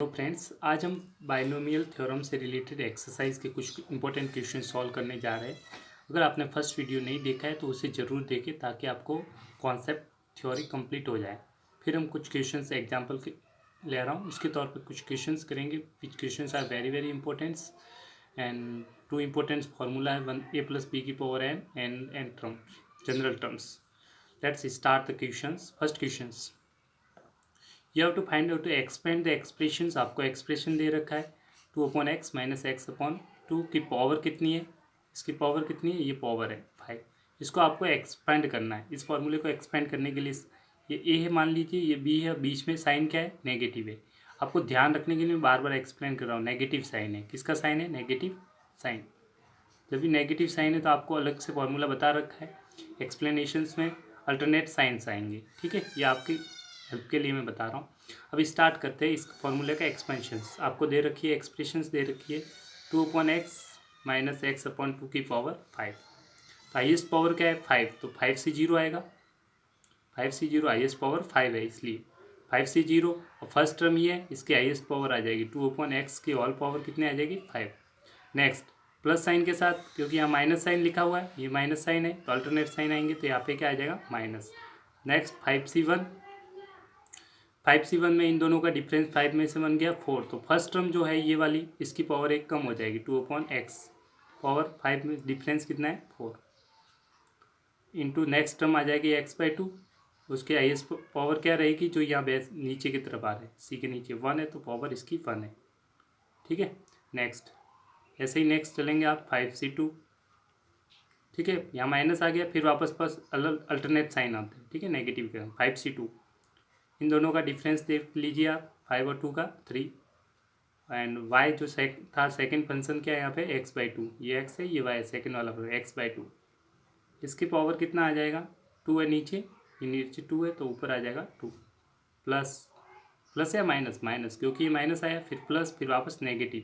तो फ्रेंड्स, आज हम बाइनोमियल थ्योरम से रिलेटेड एक्सरसाइज के कुछ इंपॉर्टेंट क्वेश्चन सॉल्व करने जा रहे हैं। अगर आपने फर्स्ट वीडियो नहीं देखा है तो उसे ज़रूर देखें ताकि आपको कॉन्सेप्ट थ्योरी कंप्लीट हो जाए। फिर हम कुछ क्वेश्चंस एग्जांपल के ले रहा हूँ, उसके तौर पर कुछ क्वेश्चंस करेंगे which questions are very very importants and two important formula है 1 + p⁴n and terms general terms. Let's start the questions. First questions, you have to find out to expand the expressions. आपको expression दे रखा है 2/x - x/2 की power कितनी है, इसकी power कितनी है, ये पावर है 5। इसको आपको एक्सपेंड करना है। इस फॉर्मूले को एक्सपेंड करने के लिए ये ए है मान लीजिए, ये बी है, बीच में साइन क्या है, नेगेटिव है। आपको ध्यान रखने के लिए मैं बार बार एक्सप्लेन कर रहा हूँ, नेगेटिव साइन है। किसका साइन है, नेगेटिव साइन। जब भी नेगेटिव साइन है तो आपको अलग से फॉर्मूला बता रखा है, एक्सप्लेनेशंस में अल्टरनेट साइंस आएंगे। ठीक है, ये आपकी हेल्प के लिए मैं बता रहा हूँ। अब स्टार्ट करते हैं इस फॉर्मूले का एक्सपेंशंस। आपको दे रखी है, एक्सप्रेशंस दे रखी है 2/x - x/2 की पावर 5। तो हाइएस्ट पावर क्या है, 5, तो 5 से 0 आएगा। 5 से 0 हाइएस्ट पावर 5 है, इसलिए 5 से 0। और फर्स्ट टर्म ये है, इसकी हाइएस्ट पावर आ जाएगी 2/x की ऑल पावर कितनी आ जाएगी, 5। नेक्स्ट प्लस साइन के साथ, क्योंकि यहाँ माइनस साइन लिखा हुआ है, ये माइनस साइन है तो अल्टरनेट साइन आएंगे, तो यहाँ पे क्या आ जाएगा, माइनस। नेक्स्ट 5c1 में इन दोनों का डिफरेंस 5 में से बन गया 4। तो फर्स्ट टर्म जो है ये वाली, इसकी पावर 1 कम हो जाएगी, 2/x पावर 5 में डिफरेंस कितना है, 4 इंटू नेक्स्ट टर्म आ जाएगी x/2। उसके हाइएस्ट पावर क्या रहेगी, जो यहाँ बेस नीचे की तरफ आ रहा है, सी के नीचे 1 है तो पावर इसकी 1 है। ठीक है, नेक्स्ट ऐसे ही नेक्स्ट चलेंगे आप 5c2। ठीक है, यहाँ माइनस आ गया, फिर वापस पास अल्टरनेट साइन आते हैं। ठीक है, नेगेटिव के 5c2, इन दोनों का डिफरेंस देख लीजिए आप, 5 और 2 का 3। एंड y जो था सेकंड फंक्शन क्या है यहाँ पे, x/2, ये x है, ये y है, सेकंड वाला x/2। इसकी पावर कितना आ जाएगा, 2 है नीचे, ये नीचे 2 है तो ऊपर आ जाएगा 2। प्लस प्लस या माइनस, माइनस क्योंकि ये माइनस आया, फिर प्लस, फिर वापस नेगेटिव।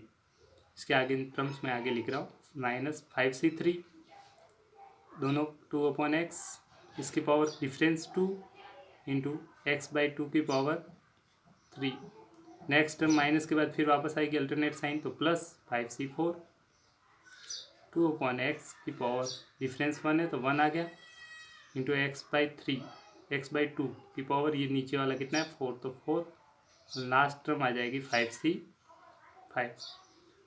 इसके आगे टर्म्स में आगे लिख रहा हूँ, -5c3 दोनों 2/x, इसकी पावर डिफरेंस 2 इंटू x/2 की पावर 3। नेक्स्ट टर्म माइनस के बाद फिर वापस आएगी अल्टरनेट साइन, तो प्लस 5c4 2/x की पावर डिफरेंस 1 है तो 1 आ गया, इंटू x/2 की पावर, ये नीचे वाला कितना है, 4, तो 4। लास्ट टर्म आ जाएगी 5c5,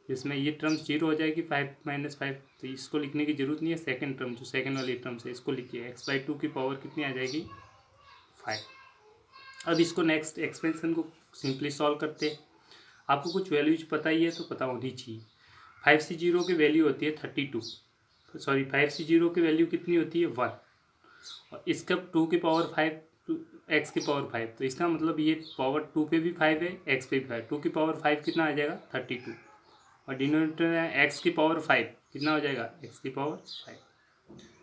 जिसमें ये टर्म्स 0 हो जाएगी, 5 - 5, तो इसको लिखने की जरूरत नहीं है। सेकंड टर्म जो सेकंड वाली टर्म है इसको लिखिए, x/2 की पावर कितनी आ जाएगी, 5। अब इसको नेक्स्ट एक्सपेंशन को सिंपली सॉल्व करते हैं। आपको कुछ वैल्यूज पता ही है तो पता होनी चाहिए। 5c0 की वैल्यू होती है 32, सॉरी 5c0 की वैल्यू कितनी होती है, 1। और इसका 2 की पावर 5, x की पावर 5, तो इसका मतलब ये पावर 2 पे भी 5 है, x पे भी 5, 2 की पावर 5 कितना आ जाएगा, 32। और डिनोमिनेटर है x की पावर 5, कितना हो जाएगा, x की पावर 5।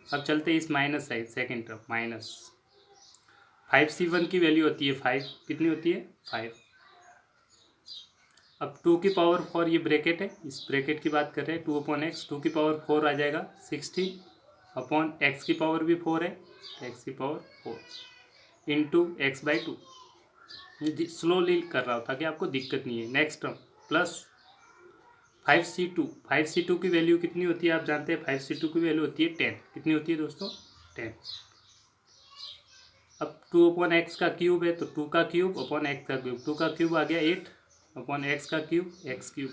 अब चलते हैं इस minus side, second term minus 5c1 की वैल्यू होती है 5, कितनी होती है, 5। अब 2 की पावर 4, ये ब्रैकेट है, इस ब्रैकेट की बात कर रहे हैं, 2/x, 2 की पावर 4 आ जाएगा 16/x की पावर भी 4 है, x की पावर 4 इंटू x/2। स्लोली कर रहा हूँ ताकि आपको दिक्कत नहीं है। नेक्स्ट टर्म प्लस 5c2 की वैल्यू कितनी होती है, आप जानते हैं 5c2 की वैल्यू होती है 10, कितनी होती है दोस्तों, 10। अब 2/x का क्यूब है तो 2 का क्यूब अपॉन x का क्यूब, 2 का क्यूब आ गया 8/x का क्यूब, x क्यूब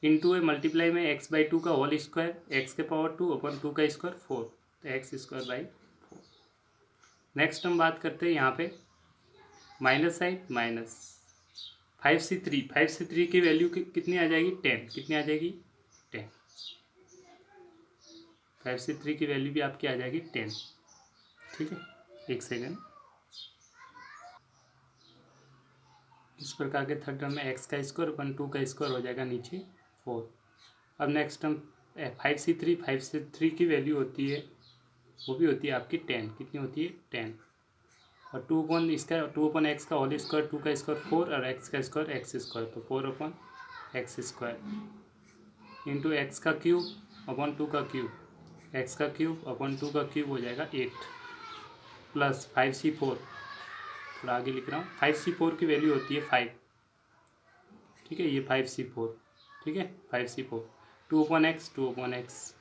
इंटू है मल्टीप्लाई में x/2 का होल स्क्वायर, x के पावर 2/2 का स्क्वायर 4, तो x²/4। नेक्स्ट हम बात करते हैं यहाँ पे माइनस साइड, माइनस 5c3 की वैल्यू कितनी आ जाएगी, 10, कितनी आ जाएगी, 10। 5c3 की वैल्यू भी आपकी आ जाएगी 10। ठीक है, एक सेकेंड। इस प्रकार के थर्ड टर्म में x का स्क्वायर 2 का स्क्वायर हो जाएगा नीचे 4। अब नेक्स्ट टर्म 5c3 की वैल्यू होती है, वो भी होती है आपकी 10, कितनी होती है, 10। और 2/x का होल स्क्वायर, 2 का स्क्वायर 4 और x का स्क्वायर x², तो 4/x² इंटू x का क्यूब अपॉन 2 का क्यूब, x का क्यूब अपॉन 2 का क्यूब हो जाएगा 8 प्लस 5c4, थोड़ा आगे लिख रहा हूँ, 5c4 की वैल्यू होती है 5, ठीक है, ये 5c4, ठीक है 5c4, 2/x 2/x,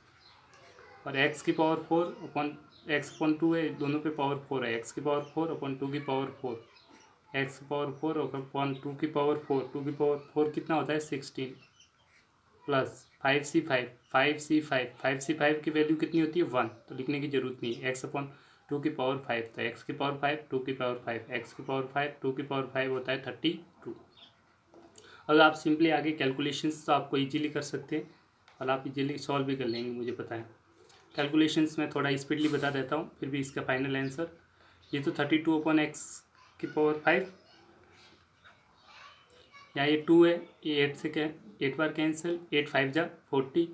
और x की पावर 4 अपन x/2 है, दोनों पे पावर 4 है, x की पावर 4 अपन 2 की पावर 4, x की पावर 4 अपन 2 की पावर 4, 2 की पावर 4 कितना होता है 16, प्लस 5c5, 5c5 की वैल्यू कितनी होती है 1, तो लिखने की जरूरत नहीं है, x/2 की पावर 5, तो x की पावर 5 2 की पावर 5, x की पावर 5 2 की पावर 5 होता है 32। अगर आप सिंपली आगे कैलकुलेशंस तो आपको इजीली कर सकते हैं और आप इजीली सॉल्व भी कर लेंगे, मुझे पता है। कैलकुलेशंस में थोड़ा स्पीडली बता देता हूँ, फिर भी इसका फाइनल आंसर ये तो 32/x की पावर 5, यहाँ ये 2 है, ये 8 से 8 बार कैंसिल, 8 5 जा 40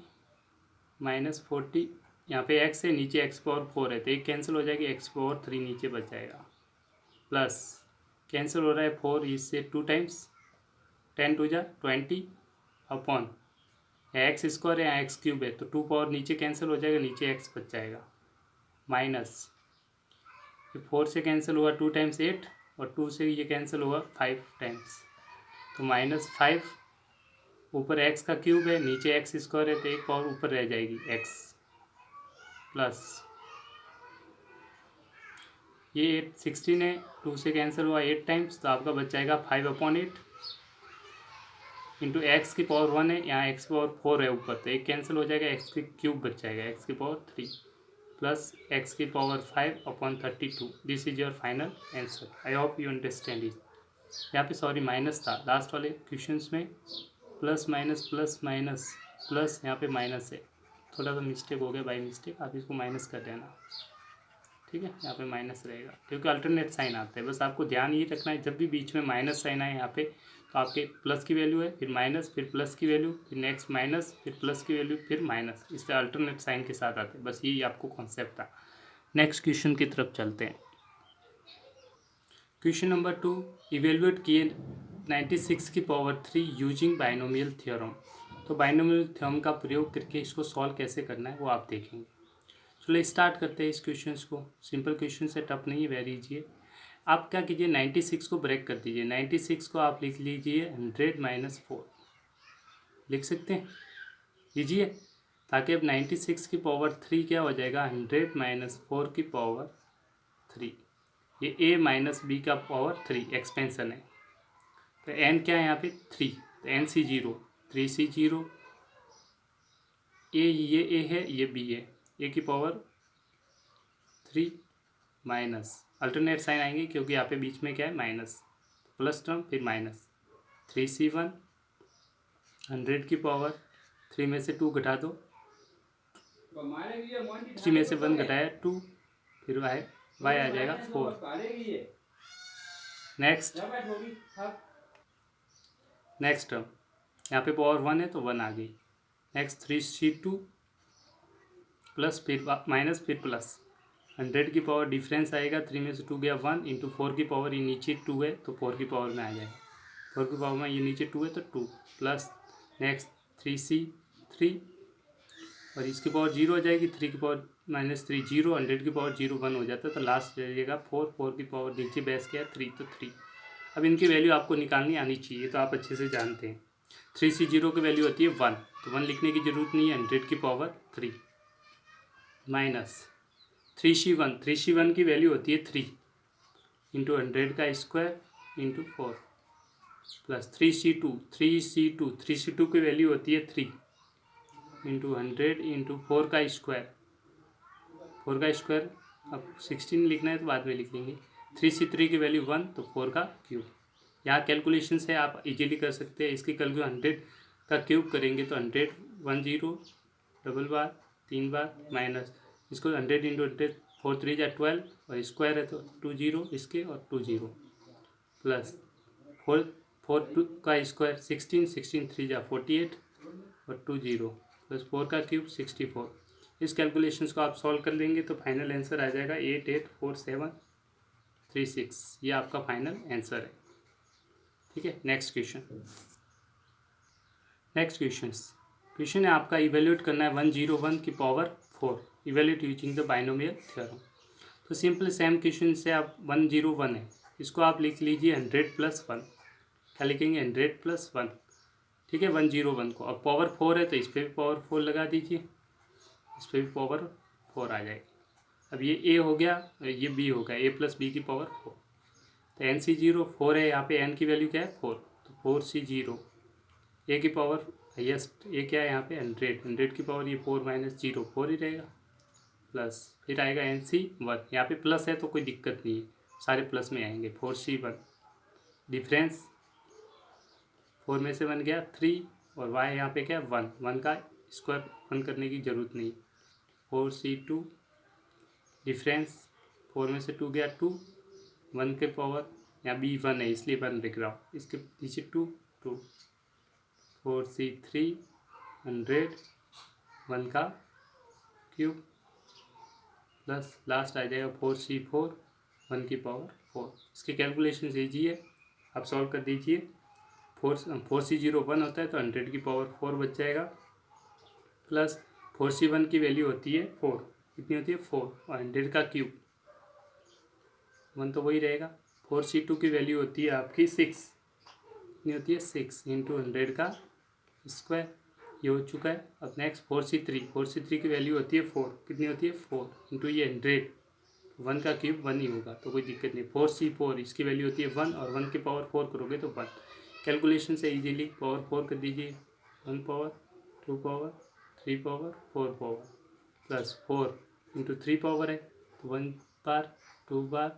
माइनस 40, यहाँ पे x है, नीचे x पावर 4 है, तो एक कैंसिल हो जाएगी, x पावर 3 नीचे बच जाएगा, प्लस कैंसिल हो रहा है 4 इससे 2 टाइम्स, 10 2 जा 20 अपॉन एक्स स्क्वायर है, एक्स क्यूब है, तो 2 पावर नीचे कैंसिल हो जाएगा, नीचे एक्स बच जाएगा, माइनस 4 से कैंसिल हुआ 2 टाइम्स 8, और 2 से ये कैंसिल हुआ 5 टाइम्स, तो -5, ऊपर एक्स का क्यूब है, नीचे एक्स स्क्वायर है, तो एक पावर ऊपर रह जाएगी एक्स, प्लस ये 16 है, 2 से कैंसिल हुआ 8 टाइम्स, तो आपका बच जाएगा 5/8 इंटू एक्स की पावर 1 है, यहाँ एक्स पावर 4 है ऊपर, तो एक कैंसिल हो जाएगा, एक्स की क्यूब बच जाएगा, एक्स की पावर 3 प्लस एक्स की power 5/32। This is your final answer. I hope you understand it. यहाँ पे सॉरी माइनस था लास्ट वाले क्वेश्चंस में, plus minus plus minus plus, यहाँ पे माइनस है, थोड़ा सा मिस्टेक हो गया बाई मिस्टेक, आप इसको माइनस कर देना, ठीक है, यहाँ पे माइनस रहेगा क्योंकि अल्टरनेट साइन आता है। बस आपको ध्यान ये रखना है, जब भी बीच में माइनस साइन आए यहाँ पे, तो आपके प्लस की वैल्यू है, फिर माइनस, फिर प्लस की वैल्यू, फिर नेक्स्ट माइनस, फिर प्लस की वैल्यू, फिर माइनस, इससे अल्टरनेट साइन के साथ आते हैं। बस यही आपको कॉन्सेप्ट था। नेक्स्ट क्वेश्चन की तरफ चलते हैं। क्वेश्चन नंबर 2, इवेल्युएट किए 96 की पावर 3 यूजिंग बाइनोमियल थ्योरम। तो बाइनोमियल थ्योरम का प्रयोग करके इसको सॉल्व कैसे करना है वो आप देखेंगे। चलो स्टार्ट करते हैं इस क्वेश्चन को। सिंपल क्वेश्चन से, टफ नहीं है, वेरी इजी है। आप क्या कीजिए, 96 को ब्रेक कर दीजिए, 96 को आप लिख लीजिए 100 - 4, लिख सकते हैं, लीजिए, ताकि अब 96 की पावर 3 क्या हो जाएगा 100 - 4 की पावर 3, ये a माइनस बी का पावर 3 एक्सपेंशन है, तो n क्या है यहाँ पे 3, तो NC0 3C0, ये a है, ये b है, a की पावर 3 माइनस अल्टरनेट साइन आएंगे क्योंकि यहाँ पे बीच में क्या है माइनस, प्लस टर्म फिर माइनस, 3C1 100 की पावर 3 में से 2 घटा दो, 3 में से 1 घटाया 2, फिर y आ जाएगा 4। नेक्स्ट टर्म यहाँ पे पावर 1 है तो 1 आ गई। नेक्स्ट 3C2 प्लस फिर माइनस फिर प्लस, 100 की पावर डिफरेंस आएगा, 3 में से 2 गया 1 इंटू 4 की पावर, ये नीचे 2 है तो 4 की पावर में आ जाएगा, 4 की पावर में ये नीचे 2 है तो 2 प्लस नेक्स्ट 3C3 और इसकी पावर 0 हो जाएगी, 3 की पावर -3 0, 100 की पावर 0 1 हो जाता है, तो लास्ट रहेगा 4, 4 की पावर नीचे बेस किया 3 तो 3। अब इनकी वैल्यू आपको निकालनी आनी चाहिए, तो आप अच्छे से जानते हैं 3C0 की वैल्यू होती है 1, तो 1 लिखने की ज़रूरत नहीं है, 100 की पावर 3 माइनस 3C1 की वैल्यू होती है 3 इंटू 100 का स्क्वायर इंटू 4 प्लस 3C2 की वैल्यू होती है 3 इंटू 100 इंटू 4 का स्क्वायर, 4 का स्क्वायर अब 16 लिखना है तो बाद में लिख लेंगे, 3C3 की वैल्यू 1 तो 4 का क्यूब। यहाँ कैलकुलेशन से आप इजीली कर सकते हैं, इसकी कैलकुलेशन 100 का क्यूब करेंगे तो 100 1 0 डबल बार 3 बार माइनस, इसको 100 इंटू 100 4 3 जा 12 और स्क्वायर है तो 2 0 इसके और 2 0 प्लस 4 4 2 का स्क्वायर 16 16 3 जा 48 और 2 0 प्लस 4 का क्यूब 64। इस कैलकुलेशंस को आप सॉल्व कर लेंगे तो फाइनल आंसर आ जाएगा 884736, ये आपका फाइनल आंसर है, ठीक है। नेक्स्ट क्वेश्चन है आपका, इवेल्यूएट करना है 101 की power 4, evaluate using the binomial theorem. तो सिंपल सेम क्वेश्चन से आप 101 है, इसको आप लिख लीजिए 100 + 1, क्या लिखेंगे 100 + 1, ठीक है, 101 को। अब पावर 4 है तो इस पर भी पावर 4 लगा दीजिए, इस पर भी पावर 4 आ जाएगी। अब ये ए हो गया, ये बी हो गया, ए प्लस बी की पावर 4। तो एन सी 0 4 है, यहाँ पे एन की वैल्यू क्या है 4, तो 4C0 ए की पावर हाइएस्ट ए क्या है यहाँ पे 100 की पावर ये 4 माइनस 0 4 ही रहेगा, प्लस फिर आएगा NC1, यहाँ पे प्लस है तो कोई दिक्कत नहीं है, सारे प्लस में आएंगे। 4C1 डिफरेंस 4 में से 1 गया 3 और y यहाँ पे क्या 1 का स्क्वायर 1 करने की ज़रूरत नहीं। 4C2 डिफरेंस 4 में से 2 गया 2, 1 के पावर यहाँ भी 1 है इसलिए 1 लिख रहा हूँ, इसके पीछे 2 2। 4C3 100 1 का क्यूब प्लस लास्ट आ जाएगा 4C4 1 की पावर 4। इसके कैलकुलेशन कीजिए, आप सॉल्व कर दीजिए। 4C0 1 होता है तो 100 की पावर 4 बच जाएगा, प्लस 4C1 की वैल्यू होती है 4, कितनी होती है 4 और 100 का क्यूब 1 तो वही रहेगा। 4C2 की वैल्यू होती है आपकी 6, कितनी होती है 6 इंटू 100 का स्क्वायर, ये हो चुका है। अब नेक्स्ट 4C3 की वैल्यू होती है 4, कितनी होती है 4 इंटू ये 100, 1 का क्यूब 1 ही होगा तो कोई दिक्कत नहीं। 4C4 इसकी वैल्यू होती है 1 और 1 की पावर 4 करोगे तो 1। कैलकुलेशन से इजीली पावर 4 कर दीजिए, 1 power 2 power 3 power 4 power plus 4 into 3 power है तो 1 बार 2 बार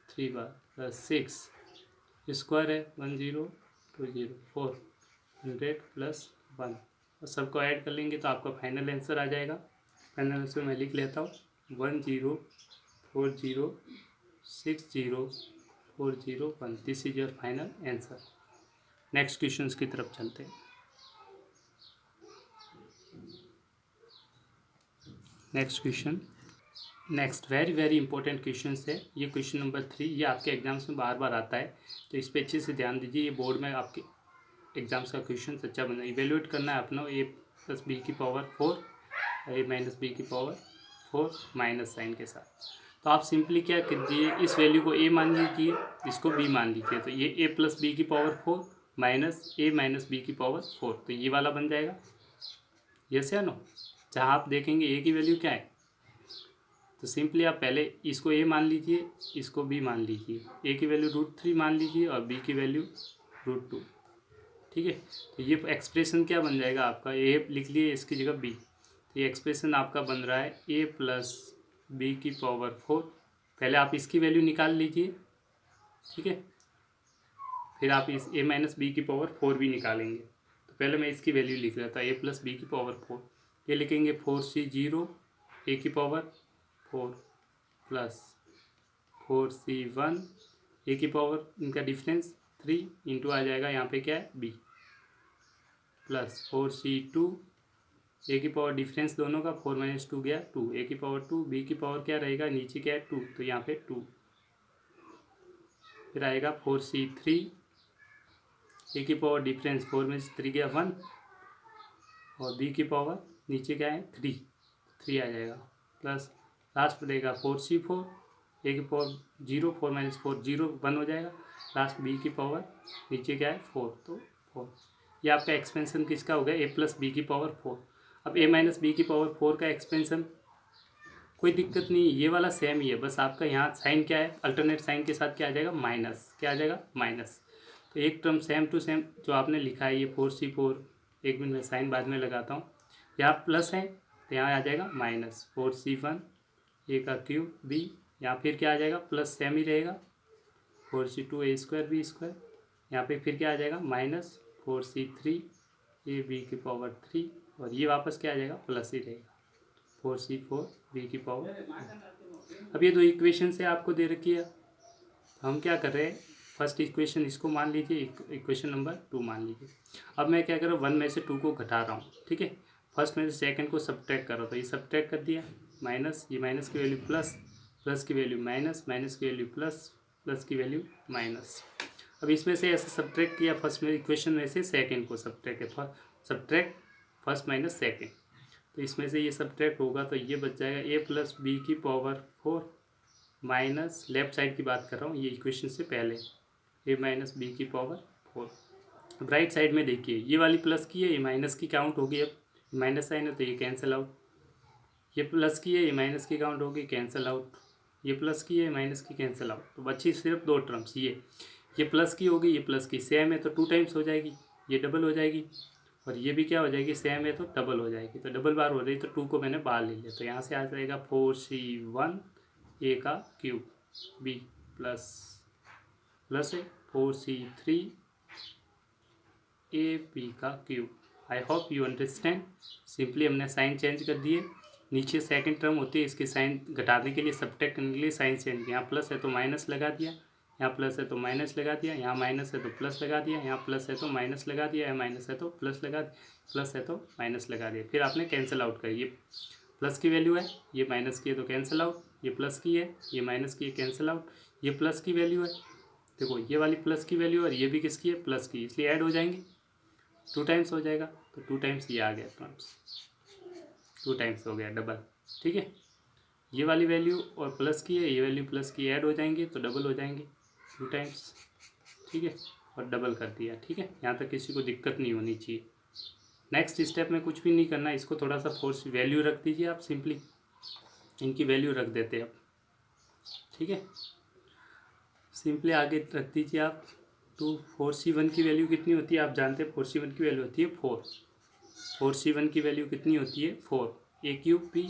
3 बार प्लस 6 स्क्वायर है 1020 4 100 प्लस 1 और सबको ऐड कर लेंगे तो आपका फाइनल आंसर आ जाएगा। फाइनल आंसर मैं लिख लेता हूँ 104060401। This is your final answer. Next questions की तरफ चलते हैं। Next question, next very important question है ये। क्वेश्चन नंबर 3 ये आपके एग्जाम्स में बार बार आता है तो इस पर अच्छे से ध्यान दीजिए। ये बोर्ड में आपके एग्जाम्स का क्वेश्चन अच्छा बना, इवेल्युएट करना है अपना a प्लस बी की पावर 4 a माइनस बी की पावर 4 माइनस साइन के साथ। तो आप सिंपली क्या कीजिए, इस वैल्यू को a मान लीजिए, इसको b मान लीजिए, तो ये a प्लस बी की power 4 minus a minus b की पावर 4, तो ये वाला बन जाएगा। यस या नो? जहाँ आप देखेंगे a की वैल्यू क्या है तो सिंपली आप पहले इसको a मान लीजिए, इसको b मान लीजिए, a की वैल्यू √3 मान लीजिए और b की वैल्यू √2। ठीक है, तो ये एक्सप्रेशन क्या बन जाएगा आपका, a लिख लिए इसकी जगह b, तो ये एक्सप्रेशन आपका बन रहा है a प्लस बी की पावर 4। पहले आप इसकी वैल्यू निकाल लीजिए, ठीक है, फिर आप इस a माइनस बी की पावर 4 भी निकालेंगे। तो पहले मैं इसकी वैल्यू लिख रहा था a प्लस बी की पावर 4, ये लिखेंगे 4C0 a की पावर 4 प्लस 4C1 a की पावर, इनका डिफरेंस 3 इंटू आ जाएगा यहाँ पे क्या है b, प्लस 4C2 a की पावर डिफरेंस दोनों का 4 माइनस 2 गया 2, a की पावर 2, b की पावर क्या रहेगा नीचे क्या है 2 तो यहाँ पे 2, फिर आएगा 4C3 a की पावर डिफरेंस 4 में से 3 गया 1 और b की पावर नीचे क्या है 3 आ जाएगा, प्लस लास्ट रहेगा 4C4 a की पावर 0 4 माइनस 4 0 1 हो जाएगा, लास्ट b की पावर नीचे क्या है 4 तो 4। ये आपका एक्सपेंशन किसका हो गया a प्लस बी की पावर 4। अब a माइनस बी की पावर 4 का एक्सपेंशन कोई दिक्कत नहीं, ये वाला सेम ही है, बस आपका यहाँ साइन क्या है अल्टरनेट साइन के साथ क्या आ जाएगा माइनस, क्या आ जाएगा माइनस। तो एक टर्म सेम टू सेम जो आपने लिखा है ये 4C4, एक मिनट में साइन बाद में लगाता हूँ, यहाँ प्लस है तो यहाँ आ जाएगा माइनस 4C1 a का क्यूब b, यहाँ फिर क्या आ जाएगा प्लस सेम ही रहेगा 4C2 a square b square, यहाँ पे फिर क्या आ जाएगा माइनस 4C3 a b की पावर 3 और ये वापस क्या आ जाएगा प्लस ही रहेगा 4C4 b की पावर। अब ये दो इक्वेशन से आपको दे रखी है, तो हम क्या कर रहे हैं फर्स्ट इक्वेशन इसको मान लीजिए, इक्वेशन नंबर 2 मान लीजिए। अब मैं क्या कर रहा हूँ 1 में से 2 को घटा रहा हूँ, ठीक है, फर्स्ट में से सेकंड को सब्ट्रैक्ट कर रहा हूँ, तो ये सब्ट्रैक्ट कर दिया, माइनस, ये माइनस की वैल्यू प्लस, प्लस की वैल्यू माइनस, माइनस की वैल्यू प्लस, प्लस की वैल्यू माइनस। अब इसमें से ऐसे सब्ट्रैक्ट किया, फर्स्ट में इक्वेशन में से सेकेंड को सब्ट्रैक्ट है, सब्ट्रैक्ट फर्स्ट माइनस सेकेंड, तो इसमें से ये सब्ट्रैक्ट होगा तो ये बच जाएगा a प्लस बी की पावर 4 माइनस, लेफ्ट साइड की बात कर रहा हूँ ये इक्वेशन से पहले, a माइनस बी की पावर 4 अब राइट साइड में देखिए, ये वाली प्लस की है, ये माइनस की काउंट होगी। अब माइनस साइन है तो ये कैंसिल आउट, ये प्लस की है, ये माइनस की काउंट होगी, कैंसिल आउट, ये प्लस की है, माइनस की, कैंसिल आउट। तो बची सिर्फ दो टर्म्स, ये प्लस की होगी, ये प्लस की, सेम है तो 2 टाइम्स हो जाएगी, ये डबल हो जाएगी, और ये भी क्या हो जाएगी, सेम है तो डबल हो जाएगी। तो डबल बार हो रही तो 2 को मैंने बाहर ले लिया, तो यहाँ से आ जाएगा 4c1 ए का क्यूब, बी प्लस प्लस है 4c3 ए बी का cube. I hope you understand. Simply हमने साइन चेंज कर दिए, नीचे सेकंड टर्म होती है, इसके साइन घटाने के लिए, सब्ट्रैक्ट करने के लिए साइन चेंज, यहाँ प्लस है तो माइनस लगा दिया, यहाँ प्लस है तो माइनस लगा दिया, यहाँ माइनस है तो प्लस लगा दिया, यहाँ प्लस है तो माइनस लगा दिया, यहाँ माइनस है तो प्लस लगा दिया, प्लस है तो माइनस लगा दिया। फिर आपने कैंसिल आउट कर, ये प्लस की वैल्यू है, ये माइनस की है तो कैंसिल आउट, ये प्लस की है, ये माइनस की है, कैंसिल आउट, ये प्लस की वैल्यू है, देखो ये वाली प्लस की वैल्यू और ये भी किसकी है, प्लस की, इसलिए ऐड हो जाएंगे, 2 टाइम्स हो जाएगा, तो 2 टाइम्स ये आ गया टर्म्स, 2 टाइम्स हो गया डबल। ठीक है, ये वाली वैल्यू और प्लस की है, ये वैल्यू प्लस की, ऐड हो जाएंगे तो डबल हो जाएंगे, 2 टाइम्स। ठीक है, और डबल कर दिया। ठीक है, यहाँ तक किसी को दिक्कत नहीं होनी चाहिए। नेक्स्ट स्टेप में कुछ भी नहीं करना, इसको थोड़ा सा फोर्स वैल्यू रख दीजिए आप, सिंपली इनकी वैल्यू रख देते हैं अब। ठीक है, सिंपली आगे रख दीजिए आप। तो 4c1 की वैल्यू कितनी होती है, आप जानते हैं 4c1 की वैल्यू होती है 4, 4c1 की वैल्यू कितनी होती है 4, ए क्यूब बी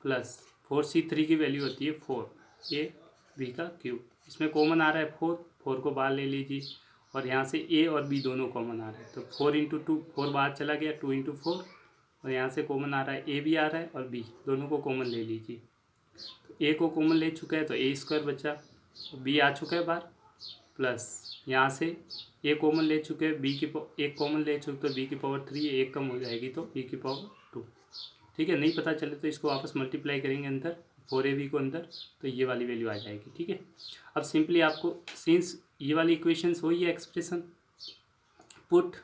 प्लस 4c3 की वैल्यू होती है 4 ए बी का क्यूब। इसमें कॉमन आ रहा है 4, 4 को बाहर ले लीजिए, और यहाँ से ए और बी दोनों कॉमन आ रहे हैं, तो 4 इंटू 2, 4 बाहर चला गया, 2 इंटू 4, और यहाँ से कॉमन आ रहा है ए भी आ रहा है और बी, दोनों को कॉमन ले लीजिए। तो ए को कॉमन ले चुका है तो ए स्क्वायर बचा, बी आ चुका है बाहर, प्लस यहाँ से ए कॉमन ले चुके हैं, बी की एक कॉमन ले चुके तो बी की पावर 3 है, एक कम हो जाएगी तो बी की पावर 2। ठीक है, नहीं पता चले तो इसको वापस मल्टीप्लाई करेंगे अंदर, 4ab को अंदर, तो ये वाली वैल्यू आ जाएगी। ठीक है, अब सिंपली आपको सिंस ये वाली इक्वेशंस हुई है एक्सप्रेशन, पुट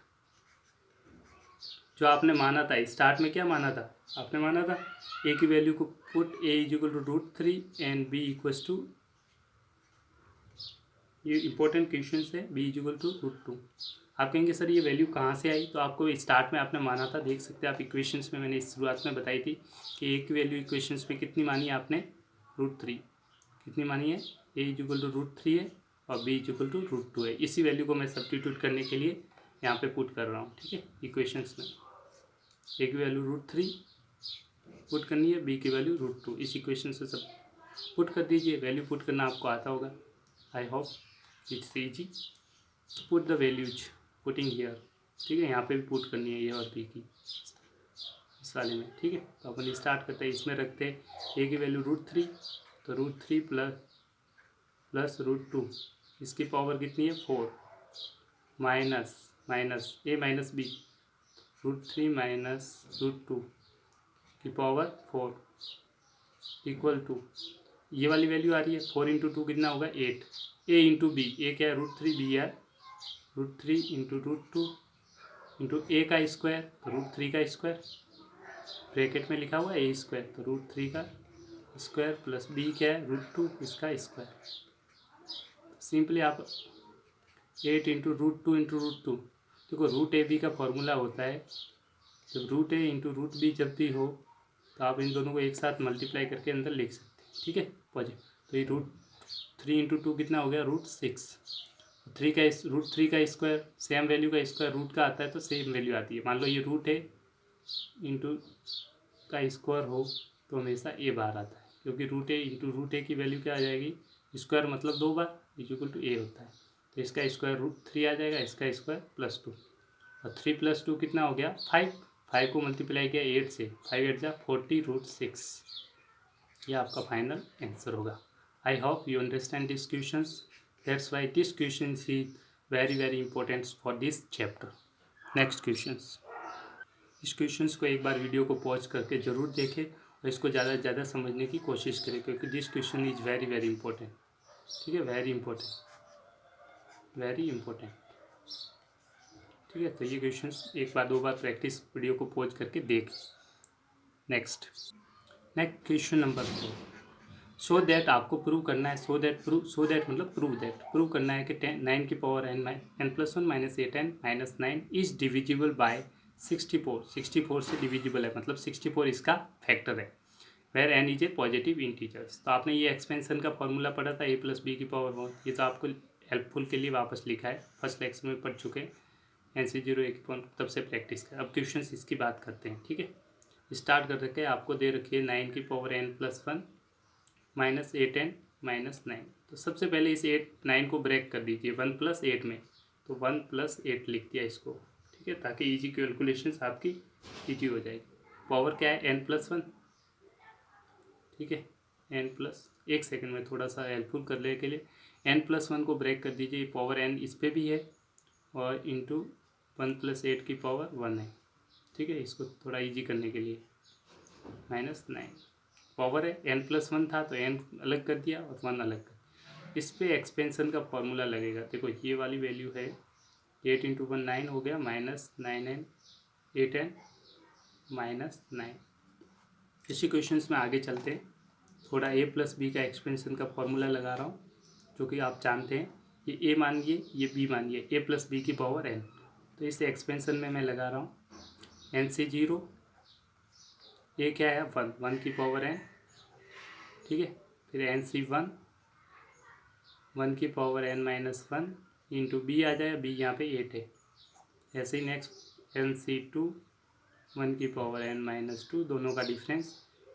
जो आपने माना था स्टार्ट में, क्या माना था आपने, माना था ए की वैल्यू को put a is equal to √3 and b equals to, ये इंपॉर्टेंट क्वेश्चन है, बी इज इक्वल टू √2। आप कहेंगे सर ये वैल्यू कहाँ से आई, तो आपको स्टार्ट में आपने माना था, देख सकते हैं आप इक्वेशंस में, मैंने शुरुआत में बताई थी कि ए की वैल्यू इक्वेशंस में कितनी मानी है आपने, √3, कितनी मानी है, ए इज इक्वल टू √3 है और बी इज इक्वल टू √2 है। इसी वैल्यू को मैं सब्स्टिट्यूट करने के लिए यहाँ पे पुट कर रहा हूँ। ठीक है, इक्वेशंस में ए की वैल्यू √3 पुट करनी है, बी की वैल्यू √2, इस इक्वेशन से सब पुट कर दीजिए। वैल्यू पुट करना आपको आता होगा, I hope it's easy. Put the values putting here. ठीक है, यहाँ पे भी पुट करनी है ए और बी की, इस वाले में। ठीक है, तो अपन स्टार्ट करते हैं, इसमें रखते हैं ए की वैल्यू √3, तो √3 प्लस √2, इसकी पावर कितनी है 4, माइनस माइनस ए माइनस बी, √3 माइनस √2 की पावर 4 इक्वल टू, ये वाली वैल्यू आ रही है 4 इंटू 2 कितना होगा 8, ए इंटू बी, ए क्या है √3, बी है √3 इंटू √2 इंटू ए का स्क्वायर तो √3 का स्क्वायर, ब्रैकेट में लिखा हुआ है ए स्क्वायर, तो √3 का स्क्वायर प्लस बी क्या है √2 इसका स्क्वायर। सिंपली आप 8 इंटू √2 इंटू √2, देखो √ab का फॉर्मूला होता है, जब √a इंटू √b जब भी हो तो आप इन दोनों को एक साथ मल्टीप्लाई करके अंदर लिख सकते हैं। ठीक है, पॉजिटिव, तो ये √3 इंटू 2 कितना हो गया √6, 3 का √3 का स्क्वायर, सेम वैल्यू का स्क्वायर रूट का आता है तो सेम वैल्यू आती है। मान लो ये रूट है इंटू का स्क्वायर हो तो हमेशा ए बाहर आता है, क्योंकि √a इंटू √a की वैल्यू क्या आ जाएगी, स्क्वायर मतलब 2 बार, इज इक्वल टू ए होता है, तो इसका स्क्वायर √3 आ जाएगा, इसका स्क्वायर +2, और 3 + 2 कितना हो गया 5, 5 को मल्टीप्लाई किया 8 से, 5 8 जा 40 √6, ये आपका फाइनल आंसर होगा। आई hope you understand this questions, that's why this question is very important for this chapter. Next questions, इस क्वेश्चंस को एक बार वीडियो को पॉज करके ज़रूर देखें और इसको ज़्यादा से ज़्यादा समझने की कोशिश करें, क्योंकि this question is very important. ठीक है, वेरी इंपॉर्टेंट। ठीक है, तो ये क्वेश्चंस एक बार 2 बार प्रैक्टिस वीडियो को पॉज करके देख। Next question number 4, so that आपको प्रूव करना है, सो दैट मतलब प्रूव करना है कि 9 की power n+1 minus 8n minus 9 is divisible by 64 से डिविजिबल है, मतलब 64 इसका फैक्टर है, where n is a positive integers. तो आपने ये एक्सपेंशन का फॉर्मूला पढ़ा था a+b की पावर 1, ये तो आपको हेल्पफुल के लिए वापस लिखा है, फर्स्ट लेक्चर में पढ़ चुके हैं, NC0 तब से प्रैक्टिस कर। अब क्वेश्चन इसकी बात करते हैं, ठीक है। स्टार्ट कर रखे, आपको दे रखी है 9 की power n+1 minus 8n minus 9। तो सबसे पहले इस 9 को ब्रेक कर दीजिए 1 + 8 में, तो 1 + 8 लिख दिया इसको, ठीक है, ताकि इजी कैलकुलेशंस आपकी इजी हो जाएगी। पावर क्या है n+1, ठीक है, एक सेकंड में थोड़ा सा हेल्पफुल कर ले के लिए n+1 को ब्रेक कर दीजिए, पावर n इस पर भी है और इंटू 1 + 8 की पावर 1 है, ठीक है, इसको थोड़ा इजी करने के लिए -9 पावर है, n+1 था तो n अलग कर दिया और 1 अलग कर। इस पे एक्सपेंशन का फॉर्मूला लगेगा, देखो ये वाली वैल्यू है 8 × 1 9 हो गया, -9n 8n -9। इसी क्वेश्चंस में आगे चलते हैं, थोड़ा a+b का एक्सपेंशन का फॉर्मूला लगा रहा हूँ, जो कि आप जानते हैं, ये a मानिए ये b मानिए, a+b की पावर n। तो इस एक्सपेंशन में मैं लगा रहा हूँ NC0, ये क्या है 1 की पावर n, ठीक है, फिर NC1 1 की पावर n-1 इंटू b आ जाएगा, b यहाँ पे 8 है। ऐसे ही नेक्स्ट NC2 1 की पावर n-2, दोनों का डिफरेंस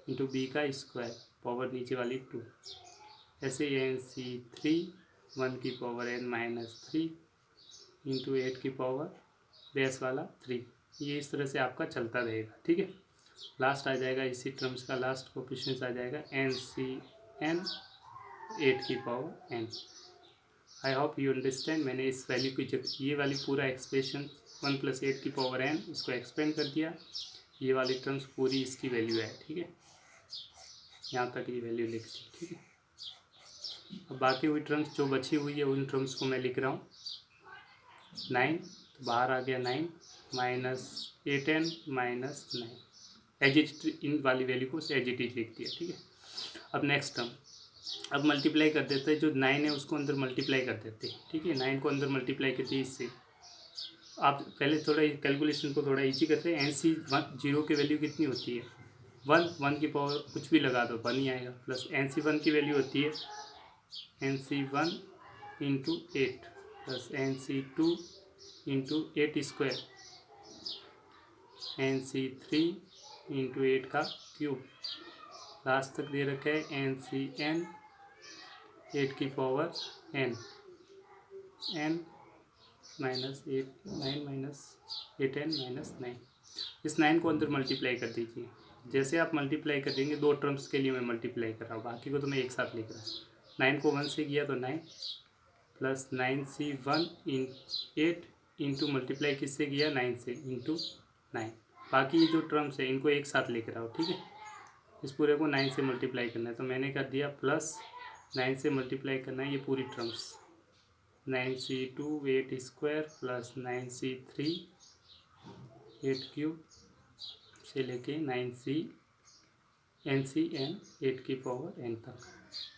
इंटू b का स्क्वायर, पावर नीचे वाली 2। ऐसे ही NC3 1 की पावर n-3 इंटू 8 की पावर बेस वाला 3। ये इस तरह से आपका चलता रहेगा, ठीक है। लास्ट आ जाएगा इसी टर्म्स का लास्ट कोफिशिएंट आ जाएगा NCn 8 की power n। I hope you understand. मैंने इस वैल्यू की जगह ये वाली पूरा एक्सप्रेशन 1 + 8 की पावर n इसको एक्सपेंड कर दिया, ये वाली टर्म्स पूरी इसकी वैल्यू है, ठीक है, यहाँ तक ये वैल्यू लिख दी, ठीक है। अब बाकी हुई टर्म्स जो बची हुई है उन टर्म्स को मैं लिख रहा हूँ 9, तो बाहर आ गया 9 -8n -9, एजिट इन वाली वैल्यू को एजिटिव लिख दिया, ठीक है। अब नेक्स्ट टर्म, अब मल्टीप्लाई कर देते हैं, जो 9 है उसको अंदर मल्टीप्लाई कर देते हैं, ठीक है, 9 को अंदर मल्टीप्लाई करते हैं इससे। आप पहले थोड़ा कैलकुलेशन को थोड़ा इजी करते हैं। NC0 की वैल्यू कितनी होती है 1 की पावर कुछ भी लगा दो 1 ही आएगा, प्लस NC1 की वैल्यू होती है NC1 × 8 plus NC2 × 8 square, NC3 × 8 का क्यूब, लास्ट तक दे रखा है NCn 8 की पावर n -8 9 -8n -9। इस 9 को अंदर मल्टीप्लाई कर दीजिए, जैसे आप मल्टीप्लाई कर देंगे, दो टर्म्स के लिए मैं मल्टीप्लाई कर रहा हूँ, बाकी को तो मैं एक साथ लिख रहा हूँ। 9 को 1 से किया तो 9 प्लस 9C1 8 इंटू मल्टीप्लाई किससे किया 9 से इंटू 9। बाकी ये जो टर्म्स है इनको एक साथ लिख रहा हूँ, ठीक है। इस पूरे को 9 से मल्टीप्लाई करना है, तो मैंने कर दिया प्लस 9 से मल्टीप्लाई करना है ये पूरी terms, 9C2 8 square plus 9C3 8 cube से लेके NCn 8 की पावर n तक।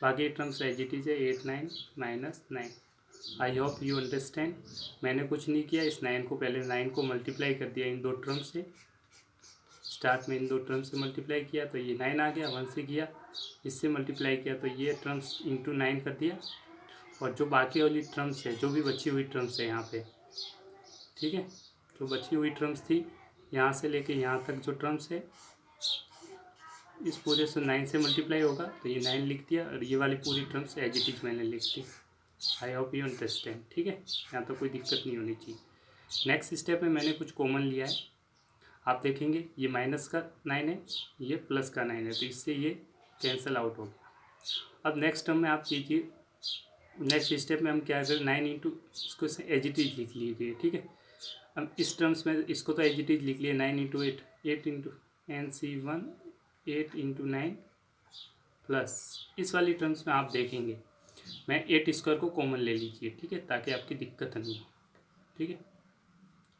बाकी टर्म्स एज इट इज है 8 9 -9। आई होप यू अंडरस्टैंड। मैंने कुछ नहीं किया, इस 9 को पहले 9 को मल्टीप्लाई कर दिया इन दो टर्म्स से, स्टार्ट में इन दो टर्म्स से मल्टीप्लाई किया तो ये 9 आ गया, 1 से किया इससे मल्टीप्लाई किया तो ये टर्म्स इंटू 9 कर दिया, और जो बाकी वाली टर्म्स है, जो भी बची हुई टर्म्स है यहाँ पे, ठीक है, जो बची हुई टर्म्स थी यहाँ से लेके यहाँ तक जो टर्म्स है, इस पूरे से 9 से मल्टीप्लाई होगा तो ये 9 लिख दिया, और ये वाली पूरी टर्म्स एज इट इज मैंने लिख दी। आई होप यू अंडरस्टैंड, ठीक है, यहाँ तो कोई दिक्कत नहीं होनी चाहिए। नेक्स्ट स्टेप में मैंने कुछ कॉमन लिया है, आप देखेंगे ये माइनस का 9 है, ये प्लस का 9 है, तो इससे ये कैंसिल आउट हो गया। अब नेक्स्ट टर्म में आप कीजिए, नेक्स्ट स्टेप में हम क्या करें 9 इंटू इसको एज इट इज लिख लीजिए, ठीक है। अब इस टर्म्स में इसको तो एज इट इज लिख लिया 9 × 8 8 इंटू NC1 8 × 9 प्लस इस वाली टर्म्स में आप देखेंगे मैं 8 स्क्वायर को कॉमन ले लीजिए, ठीक है, ताकि आपकी दिक्कत नहीं हो, ठीक है।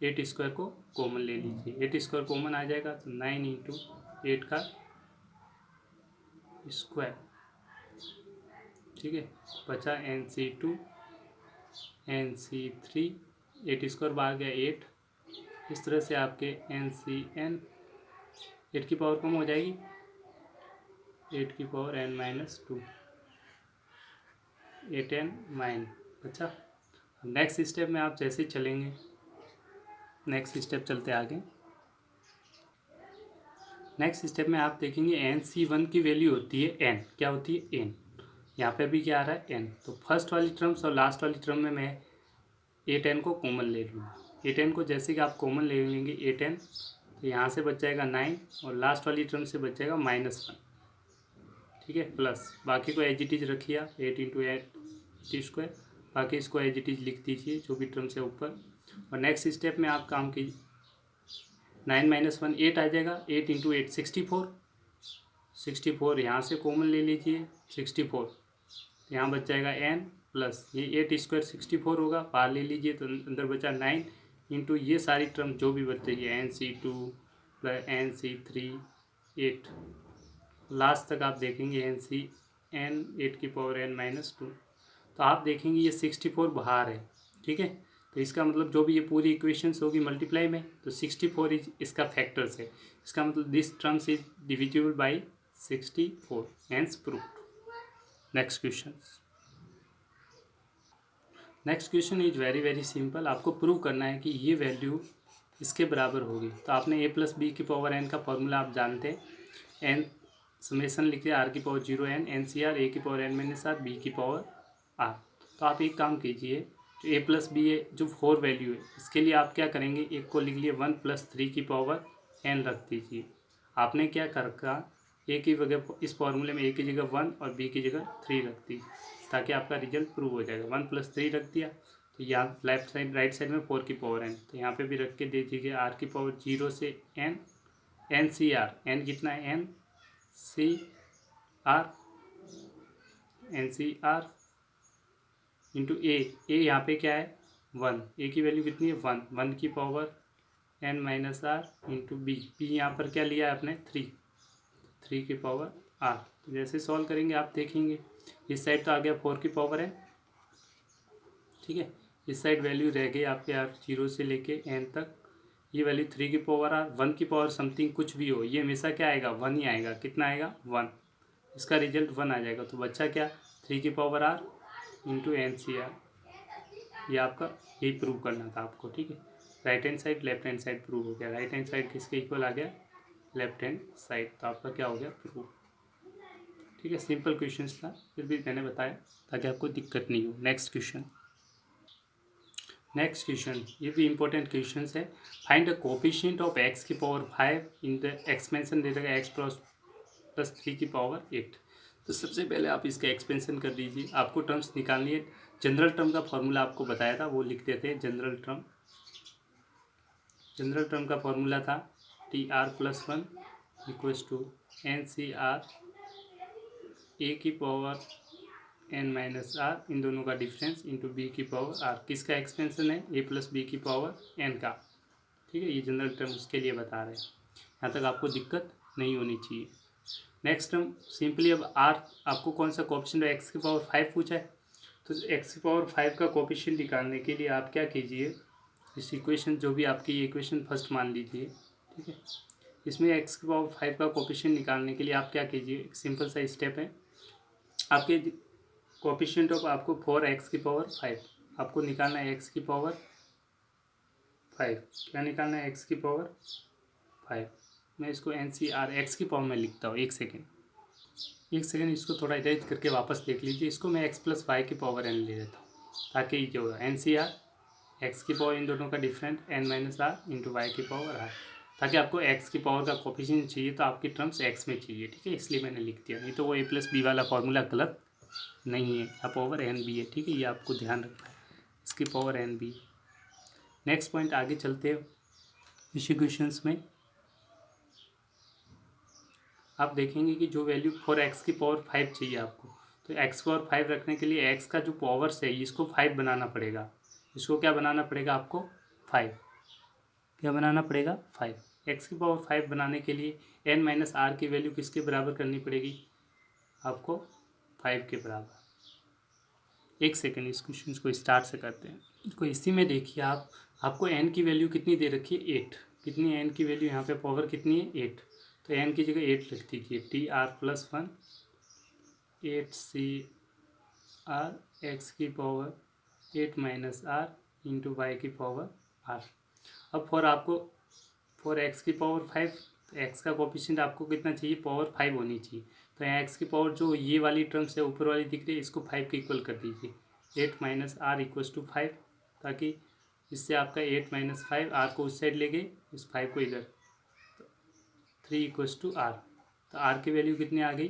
8 स्क्वायर को कॉमन ले लीजिए, 8 स्क्वायर कॉमन आ जाएगा तो 9 × 8 का स्क्वायर ठीक है। बचा NC2 NC3, 8 स्क्वायर बाहर गया 8। इस तरह से आपके NCN 8 की पावर कम हो जाएगी, 8 की पावर n-2, 8n-। अच्छा, नेक्स्ट स्टेप में आप जैसे चलेंगे, नेक्स्ट स्टेप चलते आगे। नेक्स्ट स्टेप में आप देखेंगे NC1 की वैल्यू होती है n, क्या होती है n। यहाँ पे भी क्या आ रहा है n, तो फर्स्ट वाली टर्म्स और लास्ट वाली टर्म में मैं 8n को कॉमन ले लूँगा। 8n को जैसे कि आप कॉमन ले लेंगे 8n, तो यहाँ से बच जाएगा 9 और लास्ट वाली टर्म से बच जाएगा -1, ठीक है, प्लस बाकी को एज इट इज रखिए, 8 × 8 स्क्वायर, बाकी इसको एज इट इज लिख दीजिए जो भी टर्म्स है ऊपर। और नेक्स्ट स्टेप में आप काम कीजिए, 9 - 1 8 आ जाएगा, 8 × 8 64, 64 यहाँ से कॉमन ले लीजिए 64, यहाँ बच जाएगा n प्लस ये 8 स्क्वायर 64 होगा, बाहर ले लीजिए तो अंदर बचा 9 इंटू ये सारी टर्म जो भी बचेगी NC2 प्लस NC3 8, लास्ट तक आप देखेंगे NCN 8 की पावर n-2। तो आप देखेंगे ये 64 बाहर है, ठीक है। तो इसका मतलब जो भी ये पूरी इक्वेशंस होगी मल्टीप्लाई में, तो 64 इज इसका फैक्टर्स है। इसका मतलब this terms is divisible by 64, hence proved. Next question. Next question is very simple. आपको प्रूव करना है कि ये वैल्यू इसके बराबर होगी। तो आपने a + b की पावर n का फॉर्मूला आप जानते हैं, n समेसन लिखिए r की पावर 0n NCR a की पावर n-r b की पावर r। तो आप एक काम कीजिए, जो a + b है, जो 4 वैल्यू है, इसके लिए आप क्या करेंगे, एक को लिख लिए 1 + 3 की पावर n रख दीजिए। आपने क्या कर रखा, a की जगह इस फॉर्मूले में a की जगह 1 और b की जगह 3 रख दी, ताकि आपका रिजल्ट प्रूव हो जाएगा। 1 + 3 रख दिया, तो यहाँ लेफ्ट साइड राइट साइड में 4 की पावर n, तो यहाँ पे भी रख के दे दीजिए r की पावर 0 से n NCR, n कितना है NCR इंटू a यहाँ पे क्या है 1, a की वैल्यू कितनी है 1, 1 की पावर n-r इंटू b यहाँ पर क्या लिया है आपने 3 की पावर r। तो जैसे सॉल्व करेंगे आप देखेंगे, इस साइड तो आ गया 4 की पावर n, ठीक है, इस साइड वैल्यू रह गई आपके r 0 से लेके n तक, ये वैल्यू 3 की पावर r, 1 की पावर समथिंग कुछ भी हो, ये हमेशा क्या आएगा 1 ही आएगा। कितना आएगा 1, इसका रिजल्ट 1 आ जाएगा। तो बच्चा क्या 3 की पावर r इंटू NCR, ये आपका यही प्रूव करना था आपको, ठीक है। Right hand side left hand side prove हो गया, राइट हैंड साइड किसके इक्वल आ गया लेफ्ट हैंड साइड, तो आपका क्या हो गया प्रूव, ठीक है। सिंपल क्वेश्चन था, फिर भी मैंने बताया ताकि आपको दिक्कत नहीं हो। नेक्स्ट क्वेश्चन, ये भी इंपॉर्टेंट क्वेश्चन है। Find the coefficient of x की पावर 5 इन द एक्सपेंशन दे देगा x + 3 की पावर 8। तो सबसे पहले आप इसका एक्सपेंशन कर दीजिए, आपको टर्म्स निकालनी है। जनरल टर्म का फॉर्मूला आपको बताया था, वो लिख देते हैं। जनरल टर्म का फॉर्मूला था TR + 1 = NCR a की पावर n-r, इन दोनों का डिफरेंस इंटू b की पावर r। किसका एक्सपेंशन है a + b की पावर n का, ठीक है। ये जनरल टर्म उसके लिए बता रहे हैं, यहाँ तक आपको दिक्कत नहीं होनी चाहिए। नेक्स्ट टर्म सिंपली, अब r आपको कौन सा कोफिशिएंट x की पावर 5 पूछा है, तो x की पावर 5 का कोफिशिएंट निकालने के लिए आप क्या कीजिए, इस इक्वेशन जो भी आपकी इक्वेशन फर्स्ट मान लीजिए, ठीक है। इसमें x की पावर 5 का कोफिशिएंट निकालने के लिए आप क्या कीजिए, एक सिंपल सा स्टेप है। आपके कोफिशिएंट ऑफ आपको 4x की पावर 5 आपको निकालना है, x की पावर 5 क्या निकालना है, x की पावर 5। मैं इसको NCR x की पावर में लिखता हूँ, एक सेकेंड इसको थोड़ा इरेज करके वापस देख लीजिए। इसको मैं x + y की पावर n ले लेता हूँ, ताकि ये जो होगा NCR x की पावर इन दोनों का डिफरेंट n-r इंटू y की पावर r, ताकि आपको x की पावर का कोफिशिएंट चाहिए तो आपकी टर्म्स x में चाहिए, ठीक है, इसलिए मैंने लिख दिया। नहीं तो वो a + b वाला फॉर्मूला गलत नहीं है, यहाँ पावर NB है, ठीक है, ये आपको ध्यान रखना है, इसकी पावर NB। नेक्स्ट पॉइंट आगे चलते हैं। इसी क्वेश्चंस में आप देखेंगे कि जो वैल्यू 4x की पावर 5 चाहिए आपको, तो x की पावर 5 रखने के लिए x का जो पावर्स है इसको 5 बनाना पड़ेगा। इसको क्या बनाना पड़ेगा आपको 5, क्या बनाना पड़ेगा 5। x की पावर 5 बनाने के लिए n - r की वैल्यू किसके बराबर करनी पड़ेगी आपको 5 के बराबर, एक सेकेंड, इस क्वेश्चन को स्टार्ट से करते हैं। तो इसी में देखिए आपको एन की वैल्यू कितनी दे रखी है, 8। कितनी एन की वैल्यू यहाँ पे पावर कितनी है, 8। तो एन की जगह 8 लिख दीजिए, TR+1 8CR एक्स की power 8 minus r into y की पावर आर। अब फॉर एक्स की पावर 5, तो एक्स का कोफिशिएंट आपको कितना चाहिए, पावर 5 होनी चाहिए। तो यहाँ एक्स की पावर जो ये वाली टर्म्स है ऊपर वाली दिख रही है, इसको 5 के इक्वल कर दीजिए। 8 माइनस आर इक्वल्स टू 5, ताकि इससे आपका 8 माइनस 5, आर को उस साइड ले गए, इस 5 को इधर, 3 इक्वल्स टू आर। तो आर की वैल्यू कितनी आ गई,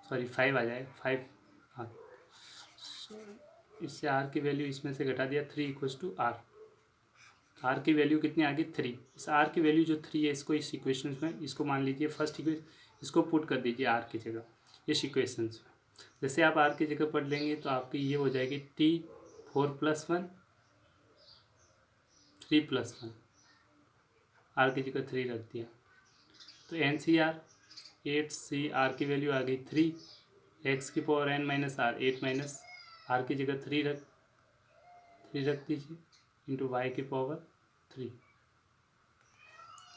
सॉरी 5 आ जाएगा, 5। हाँ, इससे आर की वैल्यू इसमें से घटा दिया, 3 इक्वल्स टू आर। आर की वैल्यू कितनी आ गई, 3। इस आर की वैल्यू जो 3 है, इसको इस इक्वेशन में, इसको मान लीजिए फर्स्ट इक्वेशन, इसको पुट कर दीजिए आर की जगह इस इक्वेशन में। जैसे आप आर की जगह पढ़ लेंगे तो आपकी ये हो जाएगी T4+1 3+1, आर की जगह 3 रख दिया। तो NCR 8CR की वैल्यू आ गई 3, एक्स की power n minus r 8 minus r की जगह 3 रख दीजिए इंटू वाई की पावर 3।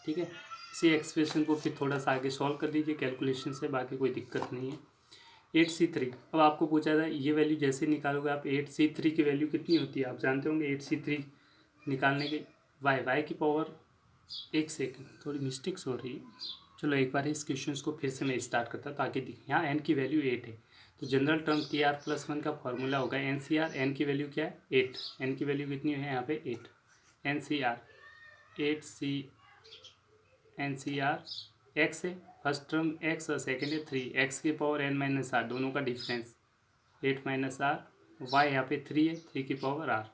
ठीक है, इसी एक्सप्रेशन को फिर थोड़ा सा आगे सॉल्व कर दीजिए कैलकुलेशन से, बाकी कोई दिक्कत नहीं है। 8C3, अब आपको पूछा था ये वैल्यू जैसे निकालोगे आप, 8C3 की वैल्यू कितनी होती है आप जानते होंगे। 8C3 निकालने के वाई की पावर, एक सेकेंड थोड़ी मिस्टेक्स हो रही है, चलो एक बार इस क्वेश्चन को फिर से मैं स्टार्ट करता हूँ ताकि दिखे। यहाँ एन की वैल्यू 8 है, तो जनरल टर्म TR+1 का फॉर्मूला होगा NCR। एन की वैल्यू क्या है, 8। एन की वैल्यू कितनी है यहाँ पे, 8। NCR 8C NCR एक्स है, फर्स्ट टर्म एक्स और सेकेंड है 3, एक्स की पावर n माइनस आर, दोनों का डिफरेंस 8 माइनस आर, वाई यहाँ पे 3 है, 3 की पावर आर।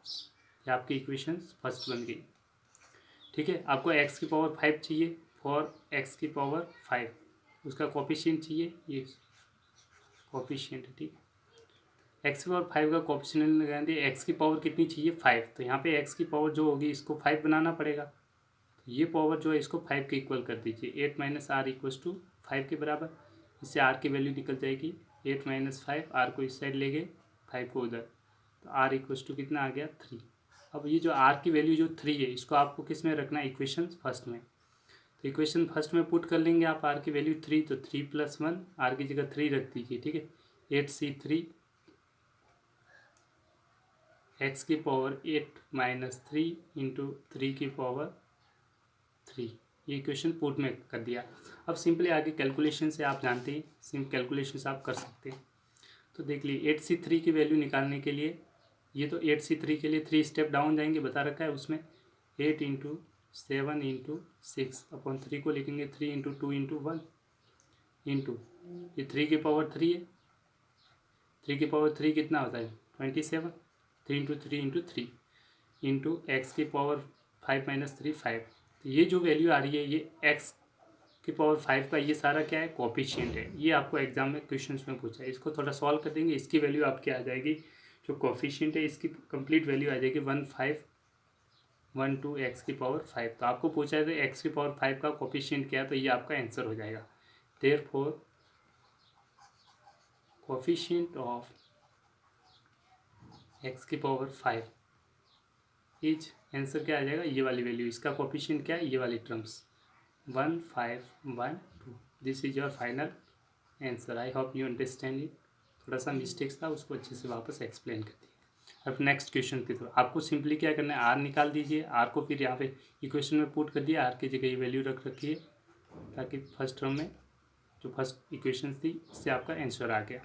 ये आपकी इक्वेशन फर्स्ट बन गई। ठीक है, आपको एक्स की पावर 5 चाहिए, फॉर एक्स की पावर 5 उसका कोफिशिएंट चाहिए, ये कोफिशिएंट है। ठीक है, एक्स की पावर 5 का कोफिशिएंट लगा दिए, एक्स की पावर कितनी चाहिए, 5। तो यहाँ पे एक्स की पावर जो होगी इसको 5 बनाना पड़ेगा, तो ये पावर जो है इसको 5 के इक्वल कर दीजिए। 8 माइनस आर इक्वल्स टू 5 के बराबर, इससे आर की वैल्यू निकल जाएगी 8 माइनस 5, आर को इस साइड ले गए, 5 को उधर, तो आर इक्वल्स टू कितना आ गया, 3। अब ये जो आर की वैल्यू जो 3 है, इसको आपको किस में रखना है, इक्वेशन फर्स्ट में। तो इक्वेशन फर्स्ट में पुट कर लेंगे आप आर की वैल्यू 3, तो 3+1, आर की जगह 3 रख दीजिए। ठीक है, 8C3 एक्स की पावर 8 माइनस 3 इंटू 3 की पावर 3, ये इक्वेशन पुट में कर दिया। अब सिंपली आगे कैलकुलेशन से आप जानते हैं, सिंपल कैलकुलेशन से आप कर सकते हैं। तो देख लीजिए 8C3 की वैल्यू निकालने के लिए, ये तो 8C3 के लिए 3 स्टेप डाउन जाएंगे, बता रखा है उसमें। 8 इंटू 7 इंटू 6 अपॉन 3 को लिखेंगे 3 इंटू 2 इंटू 1 इंटू ये 3 की पावर 3 है, 3 की पावर 3 कितना होता है, 27। 3 इंटू 3 इंटू 3 इंटू एक्स की पावर 5 माइनस 3 5। तो ये जो वैल्यू आ रही है, ये एक्स की पावर 5 का ये सारा क्या है, कोफिशिएंट है। ये आपको एग्जाम में क्वेश्चन में पूछा है, इसको थोड़ा सॉल्व कर देंगे, इसकी वैल्यू आपकी आ जाएगी, जो कोफिशिएंट है इसकी कंप्लीट वैल्यू आ जाएगी 1512 एक्स की पावर 5। तो आपको पूछा है तो एक्स की पावर 5 का कोफिशिएंट क्या है, तो ये आपका आंसर हो जाएगा। देयरफॉर कोफिशिएंट ऑफ एक्स की पावर 5 इज, आंसर क्या आ जाएगा, ये वाली वैल्यू। इसका कोफिशिएंट क्या है, ये वाली terms 1512। This is your final answer. I hope you understand it. थोड़ा सा मिस्टेक्स था, उसको अच्छे से वापस एक्सप्लेन कर दिया। अब नेक्स्ट क्वेश्चन की तरफ आपको सिंपली क्या करना है, आर निकाल दीजिए। आर को फिर यहाँ पे इक्वेशन में पुट कर दिया, आर की जगह ये वैल्यू रख रखी है, ताकि फर्स्ट टर्म में जो फर्स्ट इक्वेशन थी इससे आपका आंसर आ गया।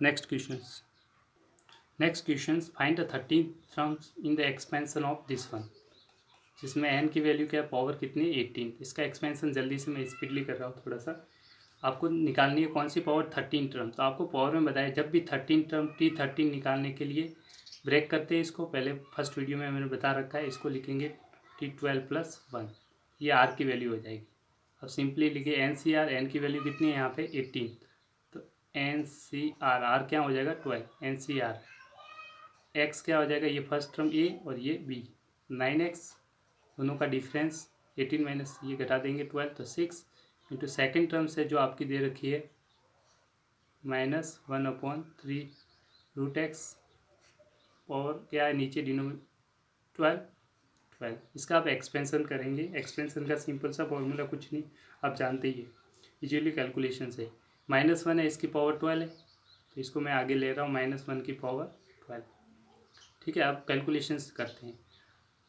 Next question, find the 13 terms in the expansion of this one, जिसमें एन की वैल्यू क्या है, पावर कितनी, 18। इसका एक्सपेंशन जल्दी से मैं स्पीडली कर रहा हूँ थोड़ा सा। आपको निकालनी है कौन सी पावर, 13 टर्म। तो आपको पावर में बताया, जब भी 13 टर्म T13 निकालने के लिए ब्रेक करते हैं इसको, पहले फर्स्ट वीडियो में मैंने बता रखा है, इसको लिखेंगे T12+1, ये आर की वैल्यू हो जाएगी। अब सिंपली लिखिए NCR, एन की वैल्यू कितनी है यहाँ पे, 18। तो NCR, आर क्या हो जाएगा, 12। NCR एक्स क्या हो जाएगा, ये फर्स्ट टर्म A और ये B, 9x, दोनों का डिफरेंस 18 माइनस ये घटा देंगे 12, तो 6 इंटू सेकेंड टर्म से जो आपकी दे रखी है -1/3 √x पावर क्या है नीचे डिनोमिनेटर 12। इसका आप एक्सपेंशन करेंगे। एक्सपेंशन का सिंपल सा फॉर्मूला कुछ नहीं, आप जानते ही है, इजीली कैलकुलेशन से। -1 है, इसकी पावर 12 है, तो इसको मैं आगे ले रहा हूँ -1 की पावर 12। ठीक है, आप कैलकुलेशंस करते हैं।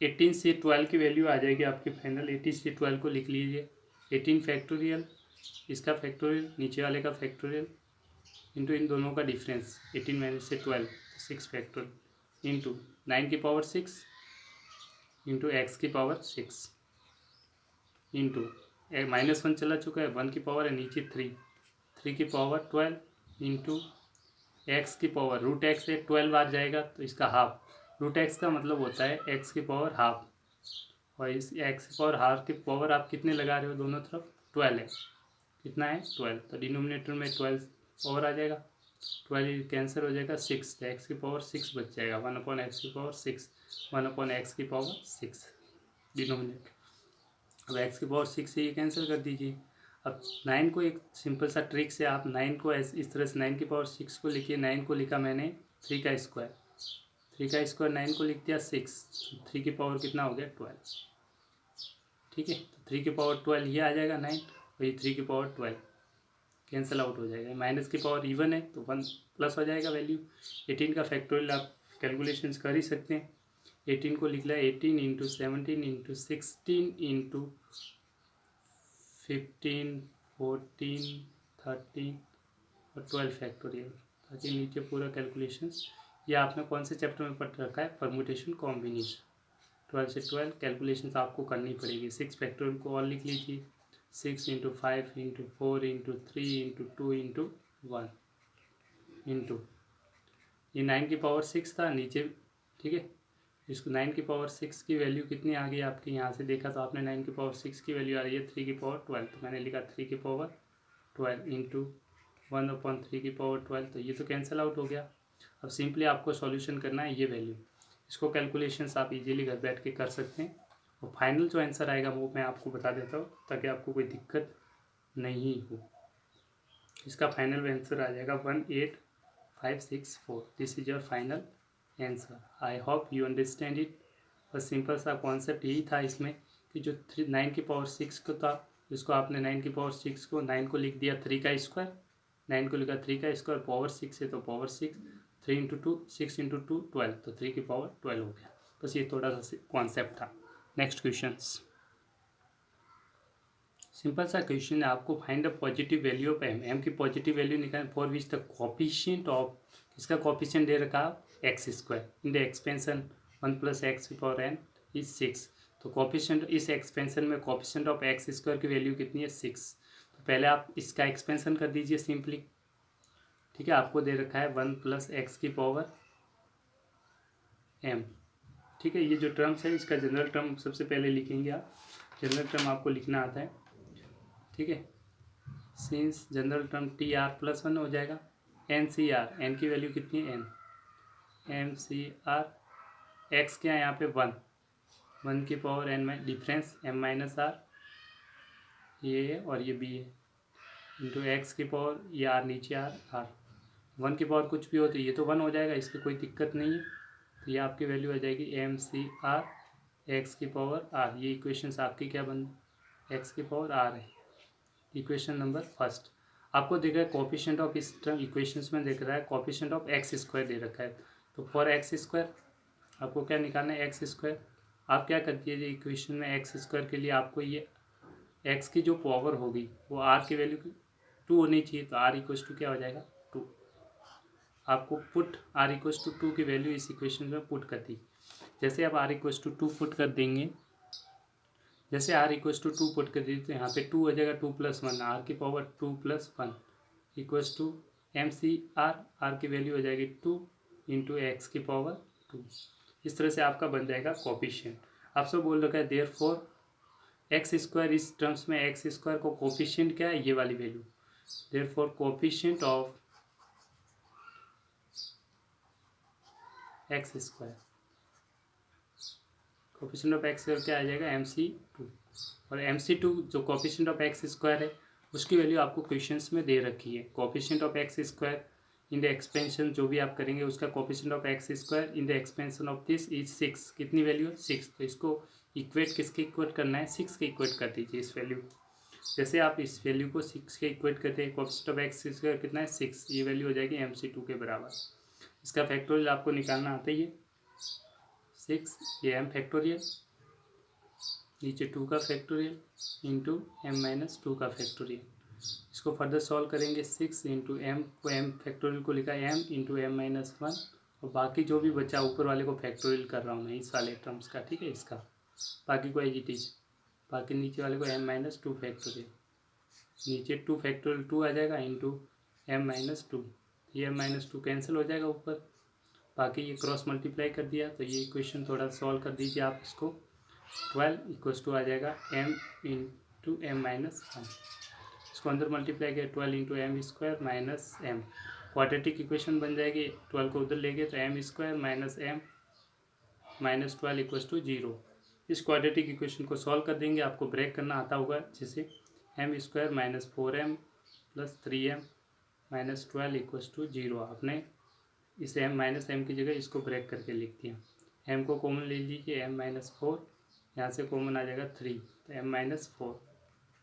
18 से 12 की वैल्यू आ जाएगी आपकी फाइनल। 18 से 12 को लिख लीजिए। 18 फैक्टोरियल, इसका फैक्टोरियल, नीचे वाले का फैक्टोरियल, इंटू इन दोनों का डिफरेंस 18 - से 12 6 फैक्टोरियल इंटू 9 की पावर 6 इंटू एक्स की पावर 6 इंटू -1 चला चुका है, 1 की पावर है नीचे 3 की पावर 12 इंटू एक्स की पावर √x है, 12 बार जाएगा तो इसका हाफ। √x का मतलब होता है एक्स की पावर हाफ, और इस एक्स की पावर हाफ की पावर आप कितने लगा रहे हो दोनों तरफ, 12 है। कितना है 12, तो डिनोमिनेटर में 12 पावर आ जाएगा, 12 कैंसिल हो जाएगा, 6 तो एक्स की पावर 6 बच जाएगा, 1/x की पावर 6, 1/x की पावर 6 डिनोमिनेटर। अब एक्स की पावर 6 से ये कैंसिल कर दीजिए। अब 9 को एक सिंपल सा ट्रिक से आप 9 को इस तरह से 9 की पावर 6 को लिखिए। 9 को लिखा मैंने 3 का स्क्वायर, 3 का स्क्वायर 9 को लिख दिया 6, 3 की पावर कितना हो गया 12। ठीक है, तो 3 की पावर 12 ये आ जाएगा 9, और ये 3 की पावर 12 कैंसिल आउट हो जाएगा। माइनस की पावर इवन है तो 1 प्लस हो जाएगा वैल्यू। 18 का फैक्टोरियल आप कैलकुलेशंस कर ही सकते हैं। 18 को लिख लिया 18 × 17 × 16 × 15 14 13 और 12 फैक्टोरियल, ताकि नीचे पूरा कैलकुलेशंस। ये आपने कौन से चैप्टर में पढ़ रखा है, परम्यूटेशन कॉम्बिनेशन। 12 से 12 कैलकुलेशंस आपको करनी पड़ेगी। 6 फैक्टोरियल को और लिख लीजिए, 6 × 5 × 4 × 3 × 2 × 1 इंटू ये 9 की पावर 6 था नीचे। ठीक है, इसको 9 की पावर 6 की वैल्यू कितनी आ गई आपकी, यहाँ से देखा तो आपने 9 की पावर 6 की वैल्यू आ रही है 3 की पावर 12, तो मैंने लिखा 3 की पावर 12 इंटू 1/3 की पावर 12, तो ये तो कैंसिल आउट हो गया। अब सिंपली आपको सॉल्यूशन करना है ये वैल्यू। इसको कैलकुलेशंस आप इजीली घर बैठ के कर सकते हैं, और फाइनल जो आंसर आएगा वो मैं आपको बता देता हूँ ताकि आपको कोई दिक्कत नहीं हो। इसका फाइनल आंसर आ जाएगा 18564। This is your final answer. I hope you understand it. बस सिंपल सा कॉन्सेप्ट यही था इसमें कि जो 9 की पावर 6 को था, इसको आपने 9 की पावर 6 को 9 को लिख दिया 3 का स्क्वायर, 9 को लिखा 3 का स्क्वायर, पावर 6 है तो पावर 6, 3 × 2 6 × 2 12, तो 3 की पावर 12 हो गया। बस ये थोड़ा सा कॉन्सेप्ट था। नेक्स्ट क्वेश्चंस, सिंपल सा क्वेश्चन है, आपको find the positive value of m. M की पॉजिटिव वैल्यू निकालें for which the coefficient of, इसका कोफिशिएंट दे रखा x square in the expansion 1 + x⁴n is 6। तो कोफिशिएंट इस एक्सपेंशन में कोफिशिएंट ऑफ एक्स स्क्वायर की वैल्यू कितनी है 6। तो पहले आप इसका एक्सपेंशन कर दीजिए सिंपली। ठीक है, आपको दे रखा है 1 + x⁴m। ठीक है, ये जो टर्म्स है इसका जनरल टर्म सबसे पहले लिखेंगे आप। जनरल टर्म आपको लिखना आता है। ठीक है, सिंस जनरल टर्म TR+1 हो जाएगा। NCR, एन की वैल्यू कितनी है n, MCR x क्या है यहाँ पे 1 की पावर n में डिफरेंस m - r, ये है और ये b है, इंटू एक्स की पावर ये r नीचे r 1 की पावर कुछ भी हो तो ये तो 1 हो जाएगा, इसकी कोई दिक्कत नहीं है। तो ये आपकी वैल्यू आ जाएगी MCR x की पावर r। ये इक्वेशंस आपकी क्या बन, x की पावर r है। इक्वेशन नंबर फर्स्ट आपको दिख रहा है कोफिशिएंट ऑफ, इस टर्म इक्वेशंस में दिख रहा है कोफिशिएंट ऑफ x² दे रखा है। तो फॉर x² आपको क्या निकालना है x²। आप क्या करती है इक्वेशन में x² के लिए आपको ये x की जो पावर होगी वो r की वैल्यू 2 होनी चाहिए, तो r = क्या हो जाएगा 2। आपको पुट r = 2 की वैल्यू इस इक्वेशन में पुट कर दी। जैसे आप r = 2 पुट कर देंगे, जैसे r = 2 पुट कर दीजिए तो यहाँ पे 2 हो जाएगा, 2 + 1 r की पावर 2 + 1 = MCR, r की वैल्यू हो जाएगी 2 × x की पावर 2। इस तरह से आपका बन जाएगा कोफिशिएंट। आपसे बोल रखा है देयरफॉर x² इस टर्म्स में x² को कोफिशिएंट क्या है ये वाली value, therefore coefficient of x², coefficient of x² क्या आ जाएगा MC2, और MC2 जो कोफिशिएंट ऑफ x² है उसकी वैल्यू आपको क्वेश्चंस में दे रखी है। Coefficient of x² in the expansion जो भी आप करेंगे उसका coefficient of x square in the expansion of this is 6। कितनी वैल्यू है 6। तो इसको इक्वेट किसके इक्वेट करना है 6 के इक्वेट कर दीजिए इस वैल्यू। जैसे आप इस वैल्यू को 6 के इक्वेट करते हैं कोफिशिएंट ऑफ एक्स स्क्वायर कितना है 6, ये वैल्यू हो जाएगी MC2 के बराबर। इसका फैक्टोरियल आपको निकालना आता ही है 6 ये m फैक्टोरियल नीचे 2 का फैक्टोरियल इंटू m-2 का फैक्टोरियल। इसको फर्दर सॉल्व करेंगे 6 इंटू एम को m फैक्टोरियल को लिखा m इंटू m-1 और बाकी जो भी बचा ऊपर वाले को फैक्टोरियल कर रहा हूँ मैं इस वाले टर्म्स का, ठीक है। इसका बाकी को एज इट इज, बाकी नीचे वाले को m-2 फैक्टोरियल, नीचे 2 फैक्टोरियल 2 आ जाएगा इंटू m-2, ये m-2 कैंसिल हो जाएगा ऊपर, बाकी ये क्रॉस मल्टीप्लाई कर दिया। तो ये इक्वेशन थोड़ा सॉल्व कर दीजिए आप इसको। 12 इक्वल्स टू आ जाएगा m इंटू m-1, इसको अंदर मल्टीप्लाई किया 12 into m square minus m, quadratic equation बन जाएगी। 12 को उधर ले गए तो m square minus m minus 12 equals to 0। इस क्वाड्रेटिक इक्वेशन को सॉल्व कर देंगे, आपको ब्रेक करना आता होगा, जिसे m square minus 4m plus 3m minus 12 equals to 0। आपने इस m माइनस एम की जगह इसको ब्रेक करके लिख दिया। m को कॉमन ले लीजिए m-4, यहाँ से कॉमन आ जाएगा 3, तो m-4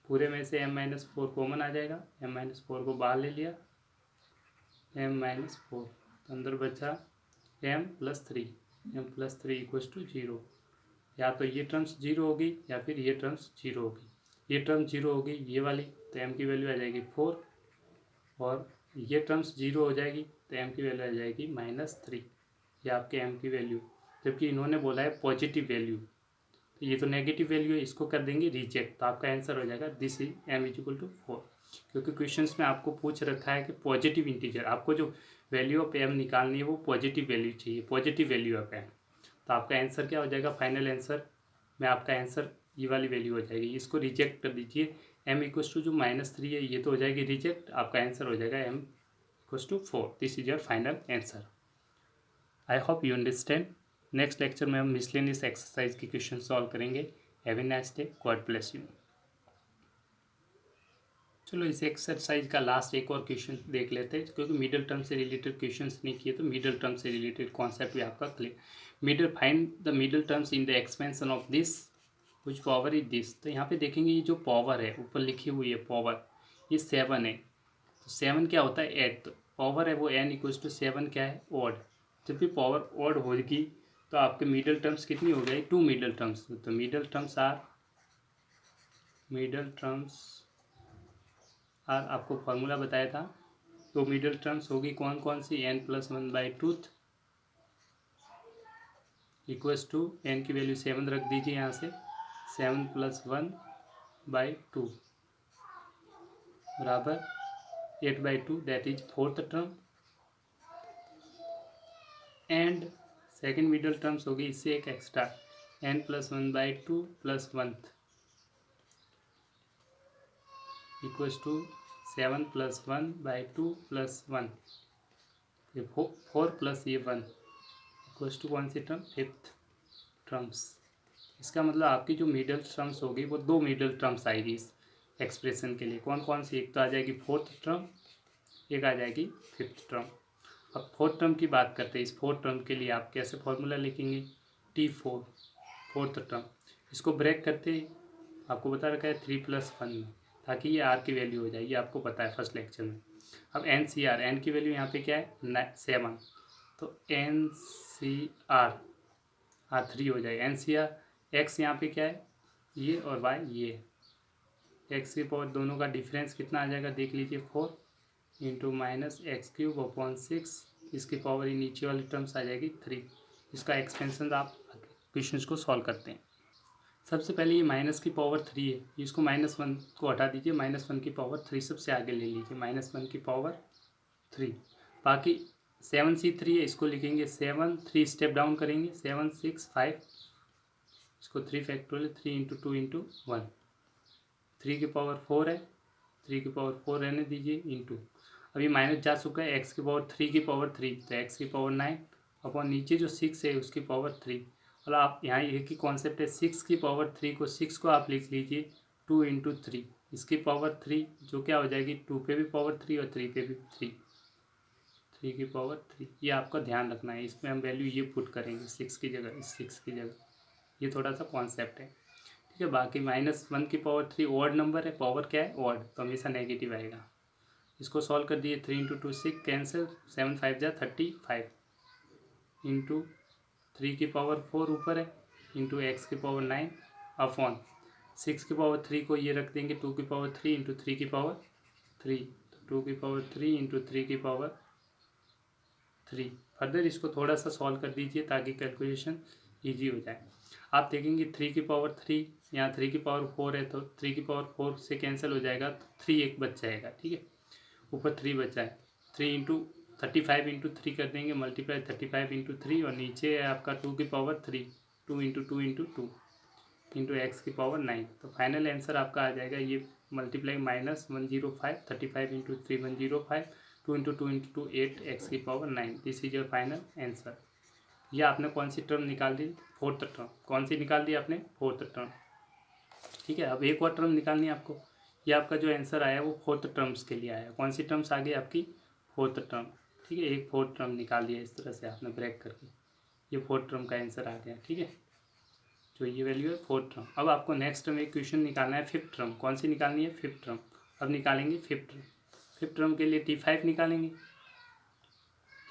पूरे में से m-4 कॉमन आ जाएगा, m-4 को बाहर ले लिया m-4, तो अंदर बचा m+3 इक्वल्स टू 0। या तो ये टर्म्स 0 होगी या फिर ये टर्म्स 0 होगी। ये टर्म 0 होगी ये वाली, तो m की वैल्यू आ जाएगी 4, और ये टर्म्स 0 हो जाएगी तो m की वैल्यू आ जाएगी -3, ये आपके m की वैल्यू। जबकि इन्होंने बोला है पॉजिटिव वैल्यू, तो ये तो नेगेटिव वैल्यू है, इसको कर देंगे रिजेक्ट, तो आपका आंसर हो जाएगा this is m equal to 4। क्योंकि क्वेश्चंस में आपको पूछ रखा है कि पॉजिटिव इंटीजर, आपको जो वैल्यू ऑफ m निकालनी है वो पॉजिटिव वैल्यू चाहिए, पॉजिटिव वैल्यू ऑफ m। तो आपका आंसर क्या हो जाएगा, फाइनल आंसर में आपका आंसर ये वाली वैल्यू हो जाएगी। इसको रिजेक्ट कर दीजिए, m इक्वल टू जो -3 है ये तो हो जाएगी रिजेक्ट, आपका आंसर हो जाएगा m equal to 4। This is your final answer. I hope you understand. Next lecture में हम मिसलेनियस एक्सरसाइज के क्वेश्चन सॉल्व करेंगे। Have a nice day, God bless you. चलो इस एक्सरसाइज का लास्ट एक और क्वेश्चन देख लेते हैं, क्योंकि मिडल टर्म से रिलेटेड क्वेश्चंस नहीं किए तो मिडल टर्म से रिलेटेड कॉन्सेप्ट भी आपका clear. Middle find the middle terms in the expansion of this which power is this. तो यहाँ पे देखेंगे ये जो पावर है ऊपर लिखी हुई है पावर, ये 7 है। तो 7 क्या होता है 8, तो पावर है वो n इक्वल्स टू 7 क्या है ऑड। जब भी पावर ऑड होगी तो आपके मिडल टर्म्स कितनी हो गई 2 मिडल टर्म्स। तो मिडल टर्म्स आर आपको फॉर्मूला बताया था। तो मिडल टर्म्स होगी कौन कौन सी, n+1/2 इक्वल्स टू n की वैल्यू 7 रख दीजिए यहाँ से, 7+1/2 बराबर 8/2, that is 4th term. And second middle terms होगी इससे एक एक्स्ट्रा n+1/2 + 1 इक्वल्स टू 7+1/2 + 1, ये 4 प्लस ये 1 इक्वल्स टू कौन सी टर्म 5th टर्म्स। इसका मतलब आपकी जो मिडल टर्म्स होगी वो 2 मिडल टर्म्स आएगी इस एक्सप्रेशन के लिए। कौन कौन सी, एक तो आ जाएगी 4th टर्म, एक आ जाएगी 5th टर्म। अब 4th टर्म की बात करते हैं। इस 4th टर्म के लिए आप कैसे फॉर्मूला लिखेंगे, T4 4th टर्म, इसको ब्रेक करते आपको बता रखा है 3+1 में, ताकि ये r की वैल्यू हो जाए, ये आपको पता है फर्स्ट लेक्चर में। अब NCR, n की वैल्यू यहाँ पे क्या है 7, तो NCR R3 हो जाएगा। NCR x यहाँ पे क्या है ये और y ये, x की पावर दोनों का डिफरेंस कितना आ जाएगा देख लीजिए 4 इंटू -x³/6, इसकी पावर ये नीचे वाली टर्म्स आ जाएगी 3। इसका एक्सपेंशन आप क्वेश्चन को सॉल्व करते हैं। सबसे पहले ये माइनस की पावर 3 है, इसको -1 को हटा दीजिए, -1 की पावर 3 सबसे आगे ले लीजिए, -1 की पावर 3। बाकी 7c3 है, इसको लिखेंगे 7, 3 स्टेप डाउन करेंगे 7 6 5, इसको 3 फैक्टोरियल 3 इंटू 2 इंटू 1, 3 की पावर 4 है, 3 की पावर 4 रहने दीजिए इंटू, अभी माइनस जा चुका है x की पावर 3 की पावर 3, तो x की पावर 9 अपॉन नीचे जो 6 है उसकी पावर 3। और आप यहाँ एक ही कॉन्सेप्ट है, 6 की पावर 3 को 6 को आप लिख लीजिए 2 इंटू 3, इसकी पावर 3 जो क्या हो जाएगी 2 पे भी पावर 3 और 3 पे भी 3 की पावर 3, ये आपका ध्यान रखना है। इसमें हम वैल्यू ये पुट करेंगे 6 की जगह, इस 6 की जगह। ये थोड़ा सा कॉन्सेप्ट है, ठीक है। बाकी -1 की पावर 3 ऑड नंबर है, पावर क्या है ऑड, तो हमेशा नेगेटिव आएगा। इसको सॉल्व कर दिए, 3 × 2 6 कैंसिल, 7 5 जा 35 इंटू 3 की पावर 4 ऊपर है इंटू x की पावर 9 अपॉन 6 की पावर 3 को ये रख देंगे 2 की पावर 3 इंटू 3 की पावर 3, तो 2 की पावर 3 इंटू 3 की पावर 3। फर्दर इसको थोड़ा सा सॉल्व कर दीजिए ताकि कैलकुलेशन ईजी हो जाए। आप देखेंगे 3 की पावर 3, यहाँ 3 की पावर 4 है तो 3 की पावर 4 से कैंसिल हो जाएगा, तो 3 एक बच जाएगा, ठीक है। ऊपर 3 बचा है, 3 इंटू 35 इंटू 3 कर देंगे, मल्टीप्लाई 35 इंटू 3, और नीचे है आपका 2 की power 3, 2 into 2 into 2 into x की पावर 9। तो फाइनल आंसर आपका आ जाएगा ये multiply -105, 35 into 3 105, 2 into 2 into 2 8, x की power 9। This is your final answer. ये आपने कौन सी टर्म निकाल दी, फोर्थ टर्म। कौन सी निकाल दी आपने, फोर्थ टर्म, ठीक है। अब एक और टर्म निकालनी है आपको। ये आपका जो आंसर आया वो फोर्थ टर्म्स के लिए आया। कौन सी टर्म्स आ गई आपकी, फोर्थ टर्म, ठीक है। एक फोर्थ टर्म निकाल दिया इस तरह से आपने ब्रेक करके, ये फोर्थ टर्म का आंसर आ गया, ठीक है। जो ये वैल्यू है फोर्थ टर्म। अब आपको नेक्स्ट टर्म एक क्वेश्चन निकालना है, फिफ्थ टर्म। कौन सी निकालनी है, फिफ्थ टर्म। अब निकालेंगे फिफ्थ टर्म। फिफ्थ टर्म के लिए T5 निकालेंगे,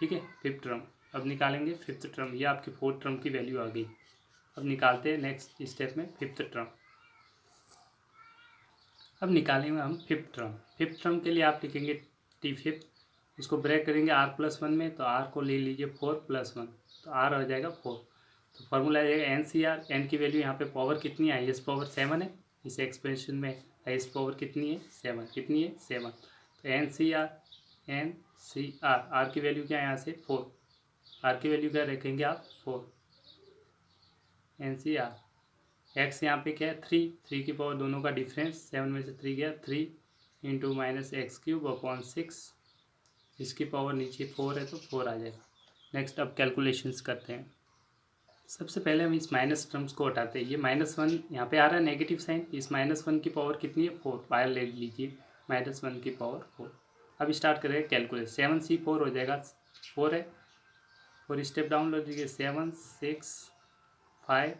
ठीक है। फिफ्थ टर्म अब निकालेंगे फिफ्थ टर्म। ये आपकी फोर्थ टर्म की वैल्यू आ गई। अब निकालते हैं नेक्स्ट स्टेप में फिफ्थ टर्म। अब निकालेंगे हम फिफ्थ टर्म। फिफ्थ टर्म के लिए आप लिखेंगे T5, इसको ब्रेक करेंगे r+1 में, तो r को ले लीजिए 4+1, तो r हो जाएगा 4। तो फॉर्मूला आ जाएगा NCR। n की वैल्यू यहाँ पे पावर कितनी है, हाईएस्ट पावर 7 है। इस एक्सप्रेशन में हाईएस्ट पावर कितनी है, 7। कितनी है, 7। तो NCR r की वैल्यू क्या है यहाँ से 4, r की वैल्यू क्या रखेंगे आप 4। NCR x यहाँ पे क्या है 3 की पावर दोनों का डिफरेंस, 7 में से 3 गया, 3 इंटू -x³ अपॉन 6, इसकी पावर नीचे 4 है तो 4 आ जाएगा। नेक्स्ट अब कैलकुलेशंस करते हैं। सबसे पहले हम इस माइनस टर्म्स को हटाते हैं। ये -1 यहाँ पे आ रहा है नेगेटिव साइन, इस -1 की पावर कितनी है 4, बाहर ले लीजिए -1 की पावर 4। अब स्टार्ट करेंगे कैलकुलेट। 7C4 हो जाएगा, 4 है, 4 स्टेप डाउन ले लीजिए, 7 6 5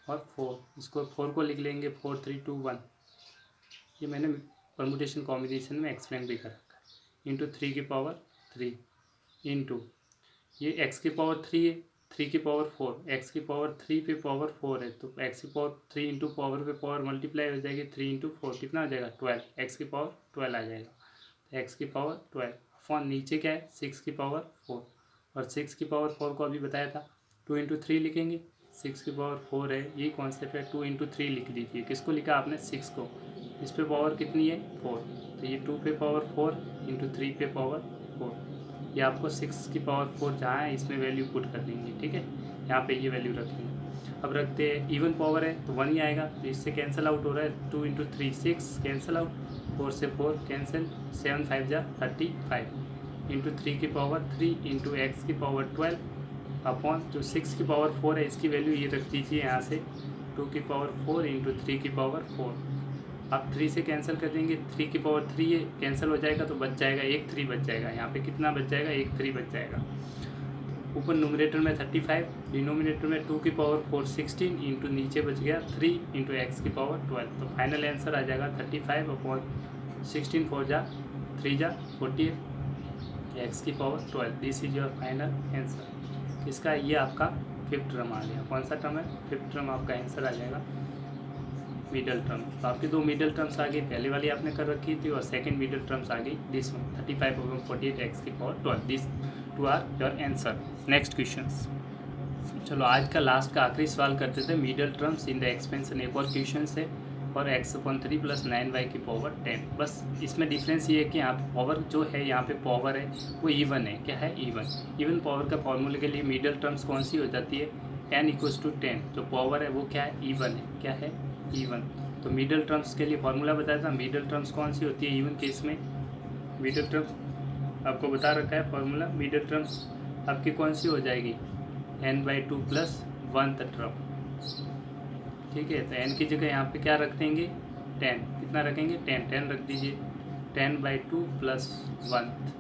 और 4, इसको 4 को लिख लेंगे 4 3 2 1। ये मैंने परमुटेशन कॉम्बिनेशन में एक्सप्लेन भी कर रखा है। इंटू 3 की पावर 3 इंटू ये x की पावर 3 है, 3 की पावर 4, x की पावर 3 पे पावर 4 है, तो x की पावर 3 इंटू पावर पे पावर मल्टीप्लाई हो जाएगी, 3 इंटू 4 कितना हो जाएगा 12, x की पावर 12 आ जाएगा। तो x की पावर 12 अपॉन नीचे क्या है 6 की पावर 4, और 6 की पावर 4 को अभी बताया था 2 इंटू 3 लिखेंगे, 6 की पावर 4 है, ये कॉन्सेप्ट है। 2 इंटू 3 लिख दीजिए, किसको लिखा आपने 6 को, इस पे पावर कितनी है 4, तो ये 2 पे पावर 4 इंटू 3 पे पावर 4, ये आपको 6 की पावर 4 जहाँ है इसमें वैल्यू पुट कर देंगे, ठीक है। यहाँ पे ये वैल्यू रखेंगे। अब रखते हैं इवन पावर है तो 1 ही आएगा, तो इससे कैंसिल आउट हो रहा है, 2 इंटू 3 6 कैंसिल आउट, 4 से 4 कैंसिल, 7 5 जा 35 इंटू 3 की पावर 3 इंटू एक्स की पावर 12 अपॉन जो 6 की पावर 4 है इसकी वैल्यू ये रख दीजिए यहाँ से 2 की पावर 4 इंटू 3 की पावर 4। आप 3 से कैंसिल कर देंगे, 3 की पावर 3 है, कैंसिल हो जाएगा तो बच जाएगा एक 3 बच जाएगा। यहाँ पे कितना बच जाएगा, एक 3 बच जाएगा। ऊपर न्यूमरेटर में 35, डिनोमिनेटर में 2 की पावर 4 16 इंटू नीचे बच गया 3 इंटू एक्स की पावर 12। तो फाइनल आंसर आ जाएगा 35 अपॉन 16 4 जा 3 जा 48 एक्स की power 12। This is your final answer. इसका ये आपका फिफ्थ टर्म आ गया। कौन सा टर्म है, फिफ्थ टर्म आपका आंसर आ जाएगा मिडल टर्म। तो आपकी दो मिडल टर्म्स आ गई, पहले वाली आपने कर रखी थी और सेकंड मिडल टर्म्स आ गई दिस वन 35 अपॉन 48 एक्स की power 12। This two are your answer. Next questions. चलो आज का लास्ट का आखिरी सवाल करते थे, middle terms in the expansion. एक और क्वेश्चन है और x/3 + 9y की पावर 10। बस इसमें डिफरेंस ये है कि यहाँ पे पावर जो है, यहाँ पे पावर है वो इवन है। क्या है, इवन। इवन पावर का फॉर्मूले के लिए मिडल टर्म्स कौन सी हो जाती है, n = 10। जो पावर है वो क्या है, इवन है। क्या है, इवन। तो मिडल टर्म्स के लिए फॉर्मूला बताया था, मिडल टर्म्स कौन सी होती है इवन केस में। मिडल टर्म्स आपको बता रखा है फॉर्मूला। मिडल टर्म्स आपकी कौन सी हो जाएगी, n/2 + 1th टर्म। ठीक है, तो n की जगह यहाँ पे क्या रख देंगे 10। कितना रखेंगे 10 रख दीजिए। 10/2 + 1th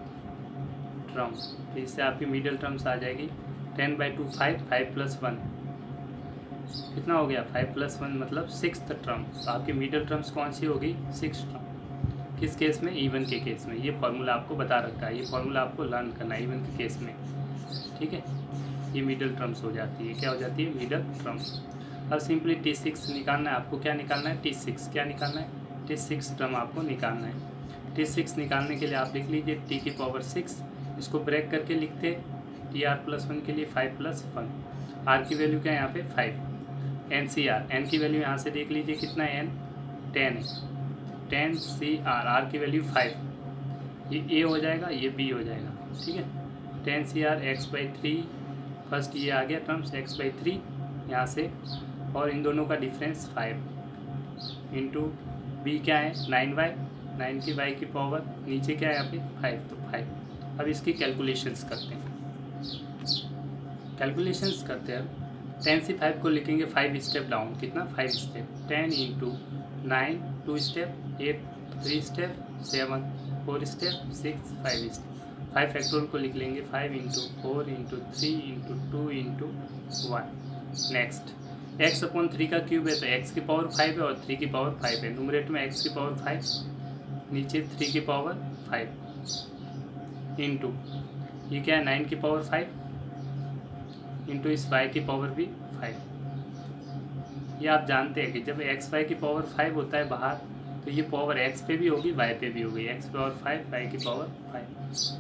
टर्म, तो इससे आपकी मिडिल टर्म्स आ जाएगी 10/2 5, 5 + 1 कितना हो गया 5 + 1 मतलब 6th टर्म। तो आपकी मिडिल टर्म्स कौन सी होगी 6th टर्म। किस केस में, इवन के केस में। ये फॉर्मूला आपको बता रखा है, ये फॉर्मूला आपको लर्न करना है इवन के केस में, ठीक है। ये मिडिल टर्म्स हो जाती है, क्या हो जाती है मिडिल टर्म्स। अब सिंपली T6 निकालना है आपको। क्या निकालना है T6, क्या निकालना है T6 टर्म आपको निकालना है। T6 निकालने के लिए आप लिख लीजिए t⁶, इसको ब्रेक करके लिखते TR+1 के लिए 5 + 1, R की वैल्यू क्या है यहाँ पे 5। NCR, N की वैल्यू यहाँ से देख लीजिए कितना है N 10 है, 10CR, R की वैल्यू 5, ये A हो जाएगा, ये B हो जाएगा, ठीक है। 10CR x/3, फर्स्ट ये आ गया टर्म्स x/3 यहाँ से, और इन दोनों का डिफरेंस 5 इंटू B क्या है 9y, 9 की y की पावर, नीचे क्या है यहाँ पे 5, तो 5। अब इसकी कैलकुलेशंस करते हैं, कैलकुलेशंस करते हैं। 10 से 5 को लिखेंगे 5 स्टेप डाउन, कितना 5 step, 10 into 9 2 step, 8 3 step, 7 4 step, 6 5 step. 5 factorial को लिख लेंगे 5 into 4 into 3 into 2 into 1। Next x/3 का क्यूब है, तो x की पावर 5 है और 3 की पावर 5 है। न्यूमरेटर में x की पावर 5, नीचे 3 की पावर 5 इंटू ये क्या है 9 की पावर 5 इंटू इस y की पावर भी 5। ये आप जानते हैं कि जब x y की पावर 5 होता है बाहर, तो ये पावर x पे भी होगी y पे भी होगी, x पावर 5 y की पावर 5,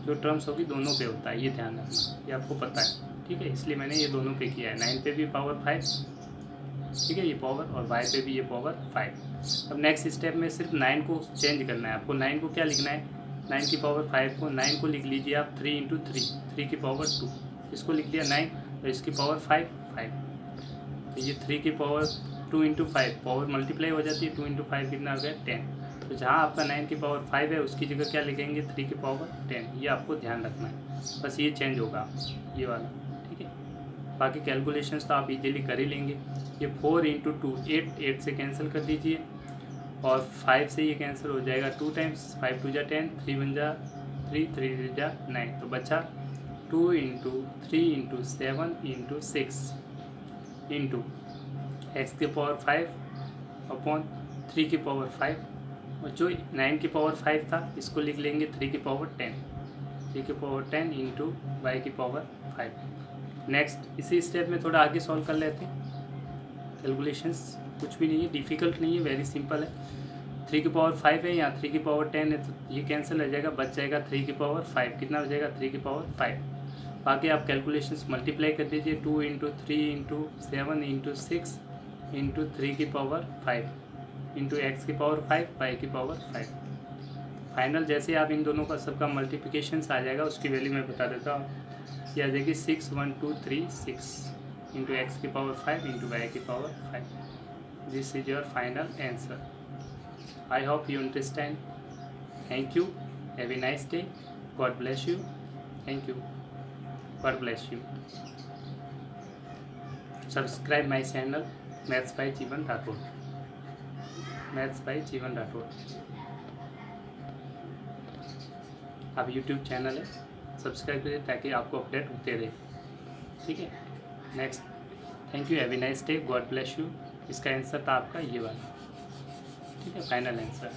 जो टर्म्स होगी दोनों पे होता है, ये ध्यान रखना, ये आपको पता है, ठीक है। इसलिए मैंने ये दोनों पे किया है, 9 पे भी पावर 5, ठीक है ये पावर, और y पे भी ये पावर 5। अब नेक्स्ट स्टेप में सिर्फ 9 को चेंज करना है आपको। 9 को क्या लिखना है, 9 की पावर 5 को 9 को लिख लीजिए आप 3 इंटू 3 की पावर 2, इसको लिख लिया 9, और इसकी पावर 5 तो ये 3 की पावर 2 इंटू 5, पावर मल्टीप्लाई हो जाती है, 2 इंटू 5 कितना हो गया 10। तो जहाँ आपका 9 की पावर 5 है उसकी जगह क्या लिखेंगे 3 की पावर 10, ये आपको ध्यान रखना है, बस ये चेंज होगा ये वाला, ठीक है। बाकी कैलकुलेशंस तो आप इजीली कर ही लेंगे। ये 4 इंटू 2 8 से कैंसिल कर दीजिए, और 5 से ये कैंसिल हो जाएगा 2 टाइम्स, 5 2 = 10, 3 1 = 3, 3 3 = 9, तो बचा 2 into 3 into 7 into 6 into x की पावर 5 अपॉन 3 की पावर 5, और जो 9 की पावर 5 था इसको लिख लेंगे 3 की पावर 10, 3 की पावर 10 इंटू y की पावर 5। नेक्स्ट इसी स्टेप में थोड़ा आगे सॉल्व कर लेते हैं। कैलकुलेशंस कुछ भी नहीं है, डिफ़िकल्ट नहीं है, वेरी सिंपल है। 3 की पावर 5 है, यहाँ 3 की पावर 10 है, तो ये कैंसिल हो जाएगा, बच जाएगा 3 की पावर 5, कितना हो जाएगा 3 की पावर 5। बाकी आप कैलकुलेशंस मल्टीप्लाई कर दीजिए, 2 इंटू 3 इंटू 7 इंटू 6 इंटू 3 की पावर 5 इंटू x की पावर 5 y की पावर 5। फाइनल जैसे आप इन दोनों का सबका मल्टीप्लिकेशंस आ जाएगा, उसकी वैल्यू मैं बता देता हूँ, ये आ जाएगी 6 1 2 3 6 इंटू x की पावर 5 इंटू y की power 5। This is your final answer. I hope you understand. Thank you, have a nice day, God bless you, thank you, God bless you. Subscribe my channel maths by जीवन Rathore, maths by जीवन राठौड़। आप YouTube channel है, subscribe करिए ताकि आपको update होते रहे, ठीक है। Next, thank you, have a nice day, God bless you. इसका आंसर था आपका ये वाला, ठीक है, final answer.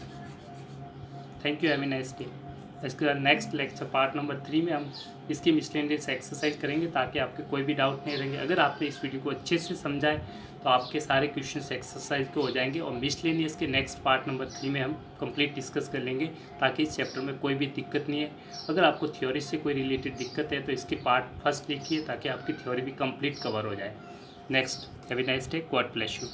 Thank you, have a nice day. इसके बाद नेक्स्ट लेक्चर पार्ट नंबर 3 में हम इसकी मिसलेनियस एक्सरसाइज करेंगे, ताकि आपके कोई भी डाउट नहीं रहेंगे। अगर आपने इस वीडियो को अच्छे से समझा है तो आपके सारे क्वेश्चंस एक्सरसाइज के हो जाएंगे, और मिसलेनियस के नेक्स्ट पार्ट नंबर 3 में हम कंप्लीट डिस्कस कर लेंगे, ताकि इस चैप्टर में कोई भी दिक्कत नहीं है। अगर आपको थ्योरी से कोई रिलेटेड दिक्कत है तो इसकी पार्ट फर्स्ट लिखिए, ताकि आपकी थ्योरी भी कंप्लीट कवर हो जाए। Next, have a nice day, God bless you.